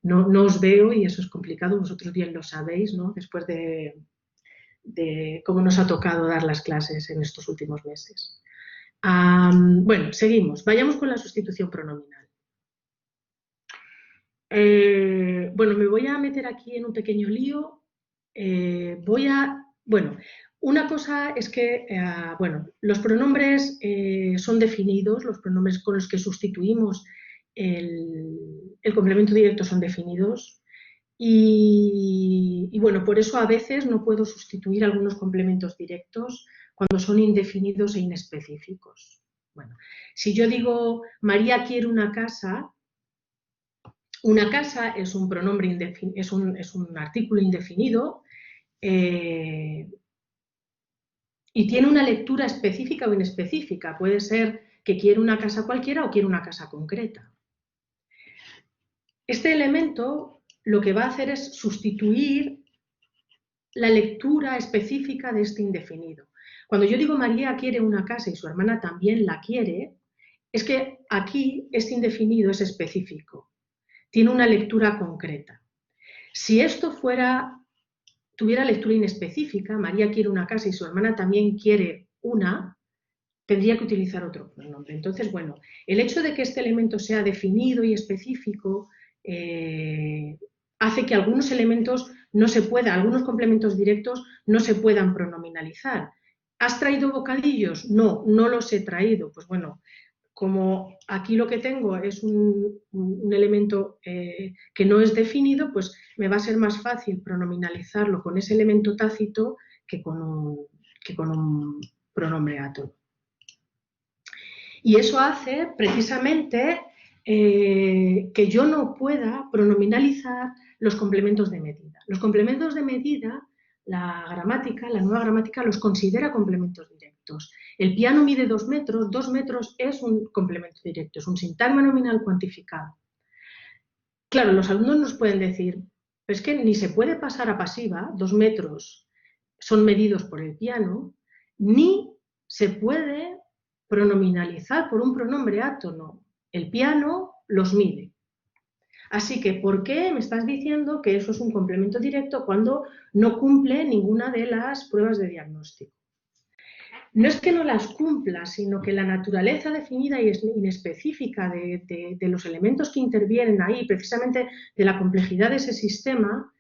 [SPEAKER 1] No os veo y eso es complicado, vosotros bien lo sabéis, ¿no? Después de cómo nos ha tocado dar las clases en estos últimos meses. Bueno, seguimos. Vayamos con la sustitución pronominal. Bueno, me voy a meter aquí en un pequeño lío. Bueno, una cosa es que, bueno, los pronombres son definidos, los pronombres con los que sustituimos el complemento directo son definidos y bueno, por eso a veces no puedo sustituir algunos complementos directos cuando son indefinidos e inespecíficos. Bueno, si yo digo María quiere una casa es un pronombre es un artículo indefinido y tiene una lectura específica o inespecífica. Puede ser que quiere una casa cualquiera o quiere una casa concreta. Este elemento lo que va a hacer es sustituir la lectura específica de este indefinido. Cuando yo digo María quiere una casa y su hermana también la quiere, es que aquí este indefinido es específico, tiene una lectura concreta. Si esto tuviera lectura inespecífica, María quiere una casa y su hermana también quiere una, tendría que utilizar otro pronombre. Entonces, bueno, el hecho de que este elemento sea definido y específico hace que algunos elementos no se puedan, algunos complementos directos no se puedan pronominalizar. ¿Has traído bocadillos? No, no los he traído. Pues bueno, como aquí lo que tengo es un elemento que no es definido, pues me va a ser más fácil pronominalizarlo con ese elemento tácito que con un pronombre átono. Y eso hace precisamente que yo no pueda pronominalizar los complementos de medida. Los complementos de medida, la nueva gramática los considera complementos directos. El piano mide 2 metros, 2 metros es un complemento directo, es un sintagma nominal cuantificado. Claro, los alumnos nos pueden decir, pero es que ni se puede pasar a pasiva, 2 metros son medidos por el piano, ni se puede pronominalizar por un pronombre átono. El piano los mide. Así que, ¿por qué me estás diciendo que eso es un complemento directo cuando no cumple ninguna de las pruebas de diagnóstico? No es que no las cumpla, sino que la naturaleza definida y inespecífica de los elementos que intervienen ahí, precisamente de la complejidad de ese sistema,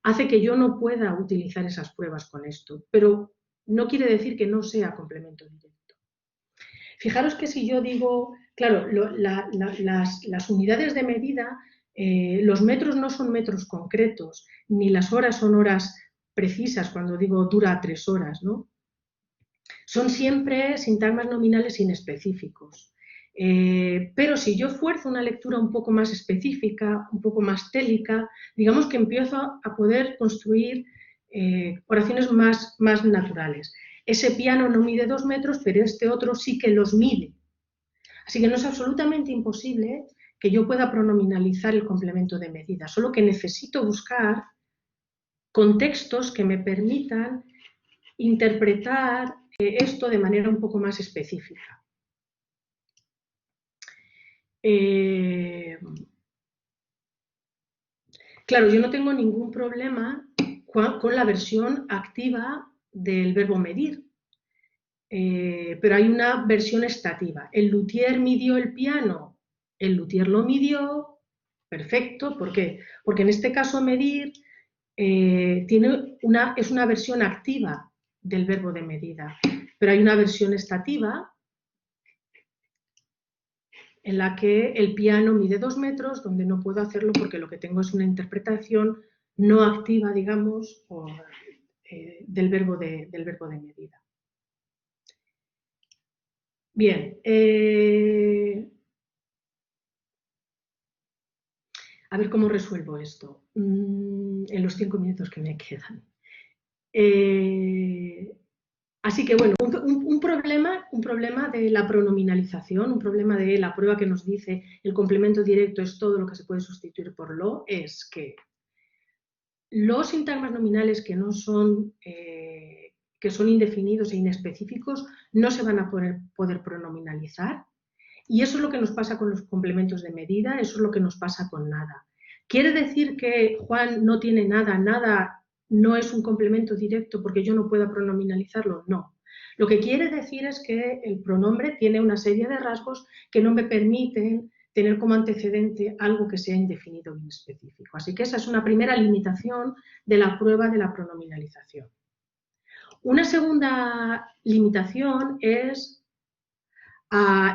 [SPEAKER 1] hace que yo no pueda utilizar esas pruebas con esto. Pero no quiere decir que no sea complemento directo. Fijaros que si yo digo, claro, las unidades de medida, los metros no son metros concretos, ni las horas son horas precisas, cuando digo dura 3 horas, ¿no? Son siempre sintagmas nominales inespecíficos. Pero si yo fuerzo una lectura un poco más específica, un poco más télica, digamos que empiezo a poder construir oraciones más naturales. Ese piano no mide 2 metros, pero este otro sí que los mide. Así que no es absolutamente imposible que yo pueda pronominalizar el complemento de medida, solo que necesito buscar contextos que me permitan interpretar esto de manera un poco más específica. Claro, yo no tengo ningún problema con la versión activa del verbo medir, pero hay una versión estativa. El luthier midió el piano, el luthier lo midió, perfecto. ¿Por qué? Porque en este caso medir es una versión activa del verbo de medida, pero hay una versión estativa en la que el piano mide 2 metros, donde no puedo hacerlo porque lo que tengo es una interpretación no activa, digamos, del verbo de medida. Bien, a ver cómo resuelvo esto en los 5 minutos que me quedan. Así que, bueno, un problema de la pronominalización, un problema de la prueba que nos dice el complemento directo es todo lo que se puede sustituir por lo, es que los sintagmas nominales que son indefinidos e inespecíficos no se van a poder pronominalizar, y eso es lo que nos pasa con los complementos de medida, eso es lo que nos pasa con nada. ¿Quiere decir que Juan no tiene nada, nada no es un complemento directo porque yo no pueda pronominalizarlo? No. Lo que quiere decir es que el pronombre tiene una serie de rasgos que no me permiten tener como antecedente algo que sea indefinido o inespecífico. Así que esa es una primera limitación de la prueba de la pronominalización. Una segunda limitación es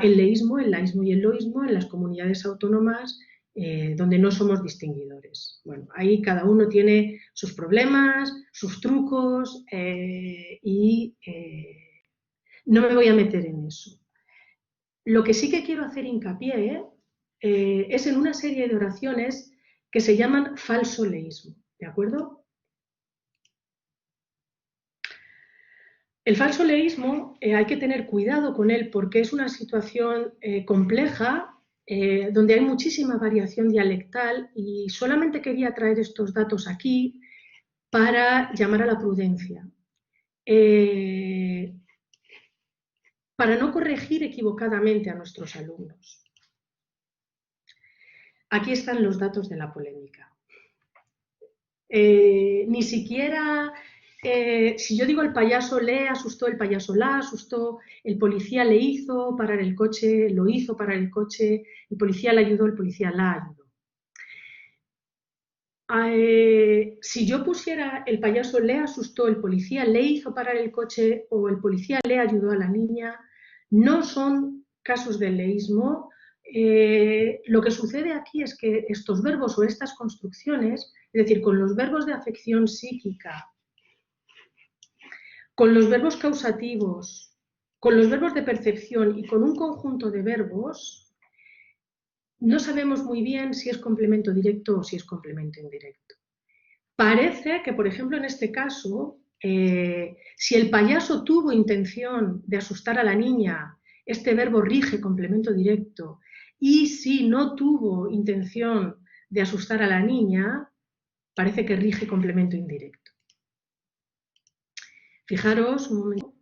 [SPEAKER 1] el leísmo, el laísmo y el loísmo en las comunidades autónomas donde no somos distinguidores. Bueno, ahí cada uno tiene sus problemas, sus trucos y no me voy a meter en eso. Lo que sí que quiero hacer hincapié es en una serie de oraciones que se llaman falso leísmo, ¿de acuerdo? El falso leísmo hay que tener cuidado con él porque es una situación compleja donde hay muchísima variación dialectal y solamente quería traer estos datos aquí para llamar a la prudencia. Para no corregir equivocadamente a nuestros alumnos. Aquí están los datos de la polémica. Ni siquiera, si yo digo el payaso le asustó, el payaso la asustó, el policía le hizo parar el coche, lo hizo parar el coche, el policía le ayudó, el policía la ayudó. Si yo pusiera el payaso le asustó, el policía le hizo parar el coche o el policía le ayudó a la niña, no son casos de leísmo. Lo que sucede aquí es que estos verbos o estas construcciones, es decir, con los verbos de afección psíquica, con los verbos causativos, con los verbos de percepción y con un conjunto de verbos, no sabemos muy bien si es complemento directo o si es complemento indirecto. Parece que, por ejemplo, en este caso, si el payaso tuvo intención de asustar a la niña, este verbo rige complemento directo, y si no tuvo intención de asustar a la niña, parece que rige complemento indirecto. Fijaros un momento,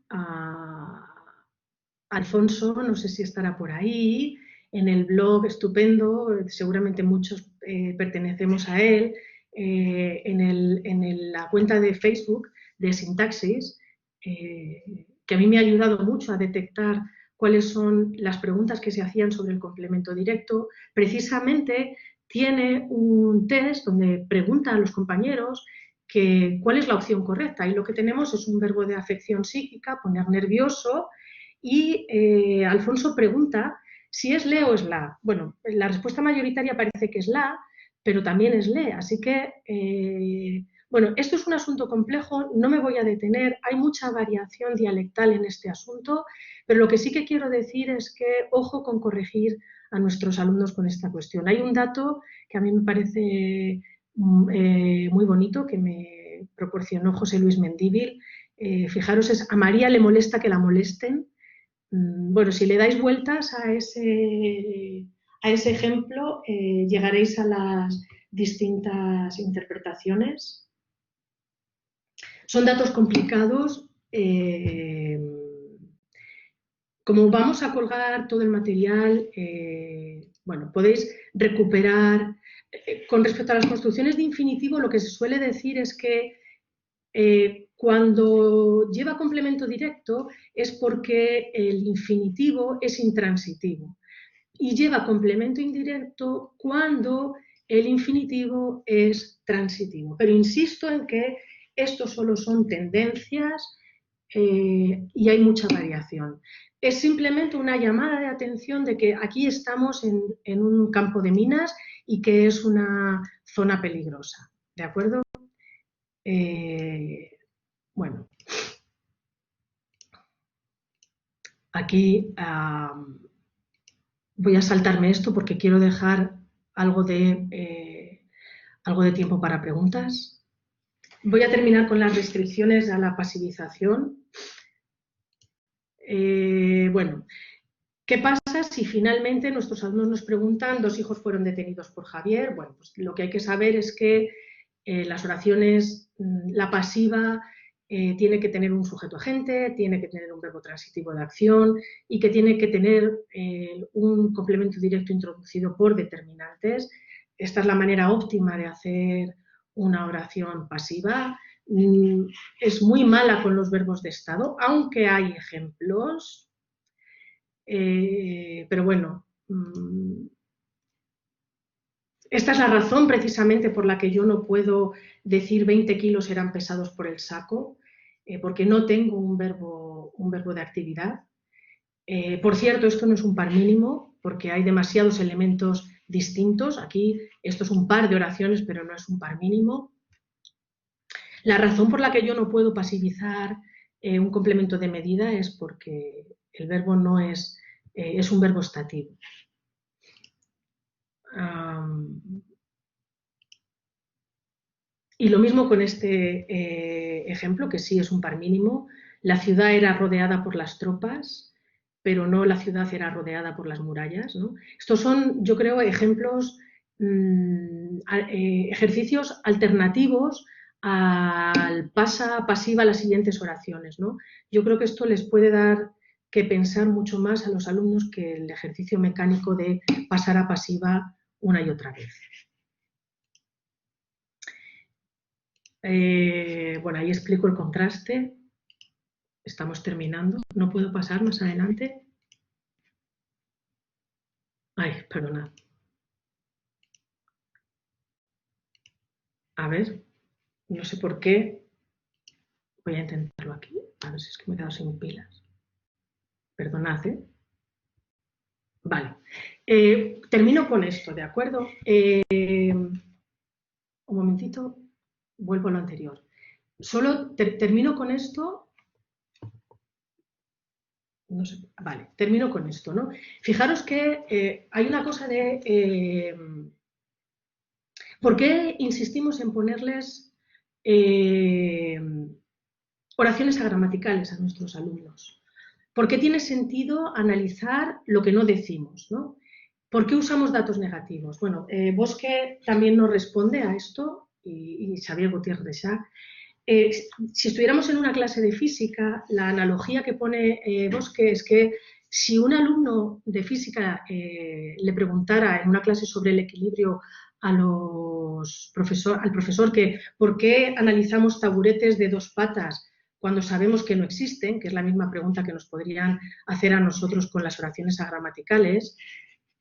[SPEAKER 1] Alfonso, no sé si estará por ahí, en el blog estupendo, seguramente muchos pertenecemos a él, en la cuenta de Facebook de Sintaxis, que a mí me ha ayudado mucho a detectar cuáles son las preguntas que se hacían sobre el complemento directo. Precisamente tiene un test donde pregunta a los compañeros cuál es la opción correcta, y lo que tenemos es un verbo de afección psíquica, poner nervioso, y Alfonso pregunta si es le o es la. Bueno, la respuesta mayoritaria parece que es la, pero también es le, así que, bueno, esto es un asunto complejo, no me voy a detener, hay mucha variación dialectal en este asunto, pero lo que sí que quiero decir es que ojo con corregir a nuestros alumnos con esta cuestión. Hay un dato que a mí me parece muy bonito que me proporcionó José Luis Mendívil. Fijaros, a María le molesta que la molesten. Bueno, si le dais vueltas a ese ejemplo, llegaréis a las distintas interpretaciones. Son datos complicados. Como vamos a colgar todo el material, bueno, podéis recuperar. Con respecto a las construcciones de infinitivo, lo que se suele decir es que cuando lleva complemento directo es porque el infinitivo es intransitivo, y lleva complemento indirecto cuando el infinitivo es transitivo. Pero insisto en que estos solo son tendencias y hay mucha variación. Es simplemente una llamada de atención de que aquí estamos en un campo de minas y que es una zona peligrosa, ¿de acuerdo? Bueno, aquí voy a saltarme esto porque quiero dejar algo de tiempo para preguntas. Voy a terminar con las restricciones a la pasivización. Bueno, ¿qué pasa si finalmente nuestros alumnos nos preguntan, 2 hijos fueron detenidos por Javier? Bueno, pues lo que hay que saber es que las oraciones, la pasiva tiene que tener un sujeto agente, tiene que tener un verbo transitivo de acción y que tiene que tener un complemento directo introducido por determinantes. Esta es la manera óptima de hacer una oración pasiva. Es muy mala con los verbos de estado, aunque hay ejemplos. Pero bueno, esta es la razón precisamente por la que yo no puedo decir 20 kilos eran pesados por el saco, porque no tengo un verbo de actividad. Por cierto, esto no es un par mínimo, porque hay demasiados elementos distintos. Aquí esto es un par de oraciones, pero no es un par mínimo. La razón por la que yo no puedo pasivizar un complemento de medida es porque el verbo no es un verbo estativo. Y lo mismo con este ejemplo, que sí es un par mínimo. La ciudad era rodeada por las tropas, pero no la ciudad era rodeada por las murallas, ¿no? Estos son, yo creo, ejemplos, ejercicios alternativos al pasiva a las siguientes oraciones, ¿no? Yo creo que esto les puede dar que pensar mucho más a los alumnos que el ejercicio mecánico de pasar a pasiva una y otra vez. Bueno, ahí explico el contraste. Estamos terminando. ¿No puedo pasar más adelante? Ay, perdonad. A ver, no sé por qué. Voy a intentarlo aquí. A ver si es que me he quedado sin pilas. Perdonad, ¿eh? Vale. Termino con esto, ¿de acuerdo? Un momentito. Vuelvo a lo anterior. Solo termino con esto. No sé, vale, termino con esto, ¿no? Fijaros que hay una cosa de ¿por qué insistimos en ponerles oraciones agramaticales a nuestros alumnos? ¿Por qué tiene sentido analizar lo que no decimos, ¿no? ¿Por qué usamos datos negativos? Bueno, Bosque también nos responde a esto y Xavier Gutiérrez de Sá. Si estuviéramos en una clase de física, la analogía que pone Bosque es que si un alumno de física le preguntara en una clase sobre el equilibrio al profesor que por qué analizamos taburetes de 2 patas cuando sabemos que no existen, que es la misma pregunta que nos podrían hacer a nosotros con las oraciones agramaticales.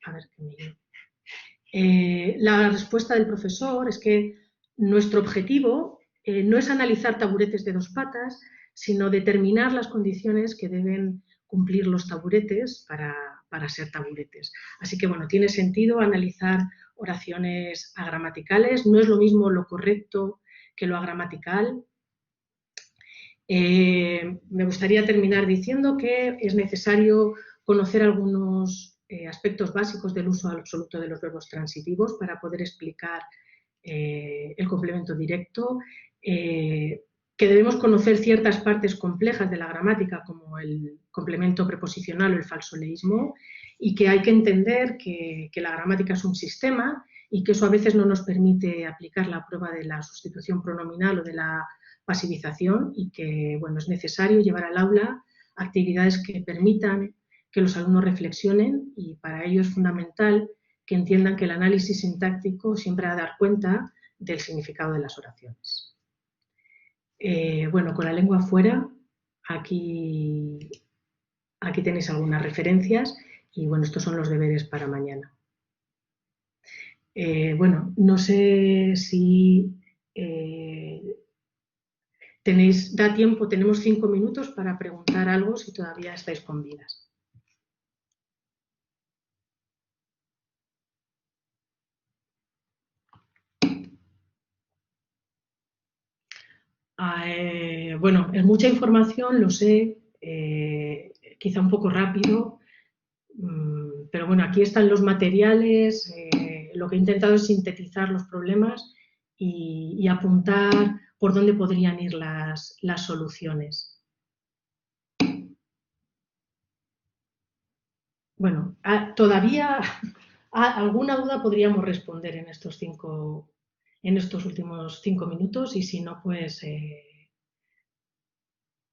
[SPEAKER 1] A ver, la respuesta del profesor es que nuestro objetivo no es analizar taburetes de 2 patas, sino determinar las condiciones que deben cumplir los taburetes para ser taburetes. Así que, bueno, tiene sentido analizar oraciones agramaticales, no es lo mismo lo correcto que lo agramatical. Me gustaría terminar diciendo que es necesario conocer algunos aspectos básicos del uso absoluto de los verbos transitivos para poder explicar el complemento directo, que debemos conocer ciertas partes complejas de la gramática como el complemento preposicional o el falsoleísmo y que hay que entender que la gramática es un sistema y que eso a veces no nos permite aplicar la prueba de la sustitución pronominal o de la pasivización y que bueno, es necesario llevar al aula actividades que permitan que los alumnos reflexionen y para ello es fundamental que entiendan que el análisis sintáctico siempre va a dar cuenta del significado de las oraciones. Bueno, con la lengua fuera, aquí tenéis algunas referencias y bueno, estos son los deberes para mañana. Bueno, no sé si da tiempo, tenemos 5 minutos para preguntar algo si todavía estáis con vidas. Bueno, es mucha información, lo sé, quizá un poco rápido, pero bueno, aquí están los materiales, lo que he intentado es sintetizar los problemas y apuntar por dónde podrían ir las soluciones. Bueno, todavía alguna duda podríamos responder en estos últimos 5 minutos, y si no, pues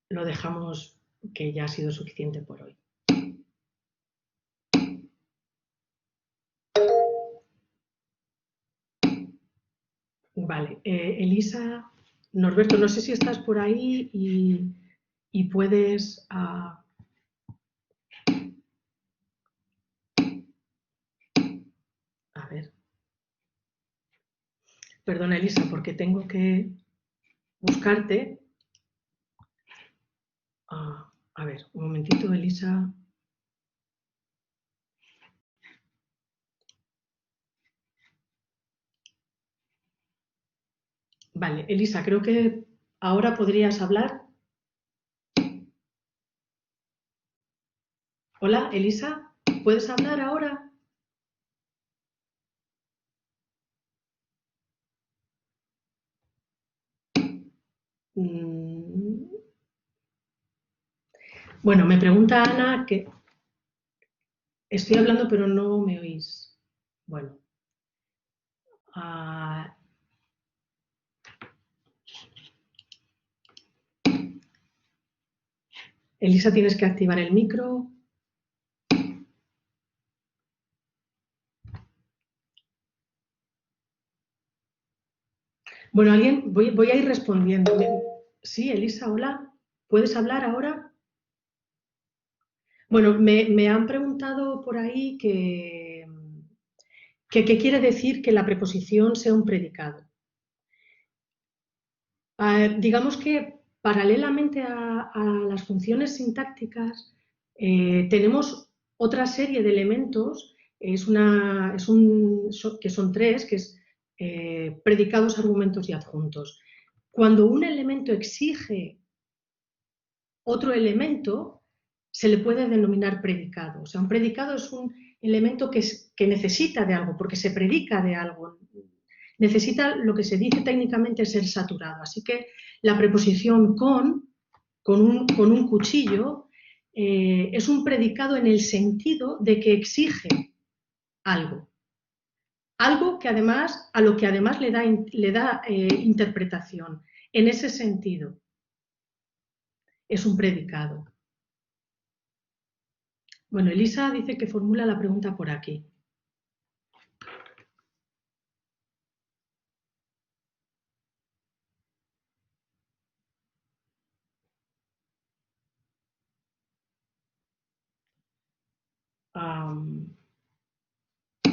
[SPEAKER 1] lo dejamos, que ya ha sido suficiente por hoy. Vale, Elisa, Norberto, no sé si estás por ahí y puedes... a ver. Perdona, Elisa, porque tengo que buscarte. A ver, un momentito, Elisa. Vale, Elisa, creo que ahora podrías hablar. Hola, Elisa, ¿puedes hablar ahora? Bueno, me pregunta Ana que estoy hablando pero no me oís. Bueno. Elisa, tienes que activar el micro. Bueno, alguien, voy a ir respondiendo. Sí, Elisa, hola. ¿Puedes hablar ahora? Bueno, me han preguntado por ahí que qué quiere decir que la preposición sea un predicado. Digamos que paralelamente a las funciones sintácticas tenemos otra serie de elementos, que son tres, que es predicados, argumentos y adjuntos. Cuando un elemento exige otro elemento, se le puede denominar predicado. O sea, un predicado es un elemento que necesita de algo, porque se predica de algo. Necesita, lo que se dice técnicamente, ser saturado. Así que la preposición con un cuchillo, es un predicado en el sentido de que exige algo. Algo que además, a lo que además le da interpretación. En ese sentido, es un predicado. Bueno, Elisa dice que formula la pregunta por aquí.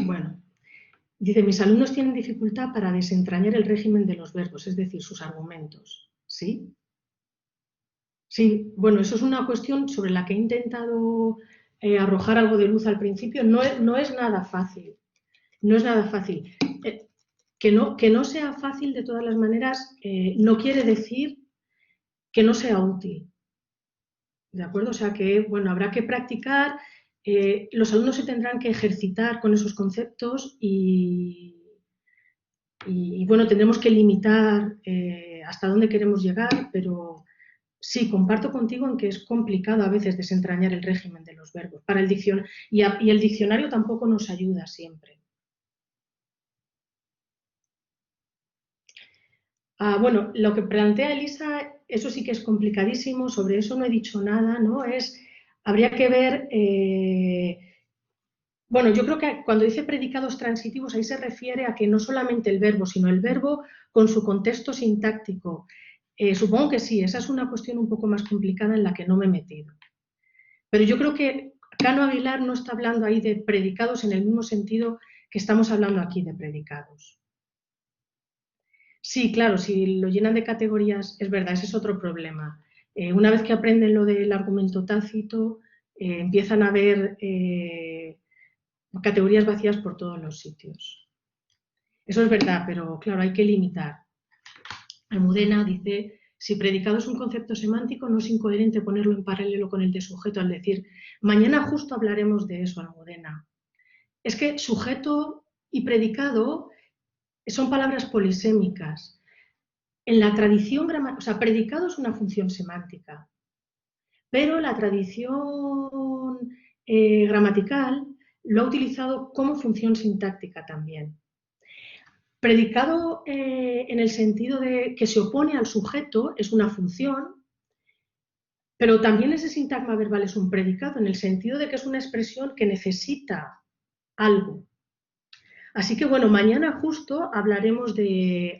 [SPEAKER 1] Bueno, dice, mis alumnos tienen dificultad para desentrañar el régimen de los verbos, es decir, sus argumentos. ¿Sí? Sí, bueno, eso es una cuestión sobre la que he intentado arrojar algo de luz al principio. No es nada fácil. No es nada fácil. Que no sea fácil, de todas las maneras, no quiere decir que no sea útil. ¿De acuerdo? O sea que, bueno, habrá que practicar, los alumnos se tendrán que ejercitar con esos conceptos y bueno, tendremos que limitar hasta dónde queremos llegar, pero sí, comparto contigo en que es complicado a veces desentrañar el régimen de los verbos para el diccionario, y el diccionario tampoco nos ayuda siempre. Bueno, lo que plantea Elisa, eso sí que es complicadísimo, sobre eso no he dicho nada, ¿no? Habría que ver, bueno, yo creo que cuando dice predicados transitivos ahí se refiere a que no solamente el verbo, sino el verbo con su contexto sintáctico. Supongo que sí, esa es una cuestión un poco más complicada en la que no me he metido. Pero yo creo que Cano Aguilar no está hablando ahí de predicados en el mismo sentido que estamos hablando aquí de predicados. Sí, claro, si lo llenan de categorías, es verdad, ese es otro problema. Una vez que aprenden lo del argumento tácito, empiezan a ver categorías vacías por todos los sitios. Eso es verdad, pero claro, hay que limitar. Almudena dice Si predicado es un concepto semántico, no es incoherente ponerlo en paralelo con el de sujeto al decir, mañana justo hablaremos de eso, Almudena. Es que sujeto y predicado son palabras polisémicas. En la tradición gramatical, o sea, predicado es una función semántica, pero la tradición gramatical lo ha utilizado como función sintáctica también. Predicado en el sentido de que se opone al sujeto es una función, pero también ese sintagma verbal es un predicado en el sentido de que es una expresión que necesita algo. Así que bueno, mañana justo hablaremos de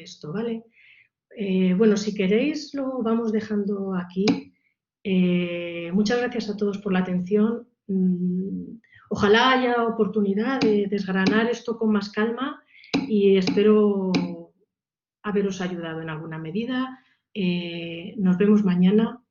[SPEAKER 1] esto, ¿vale? Bueno, si queréis lo vamos dejando aquí. Muchas gracias a todos por la atención. Ojalá haya oportunidad de desgranar esto con más calma y espero haberos ayudado en alguna medida. Nos vemos mañana.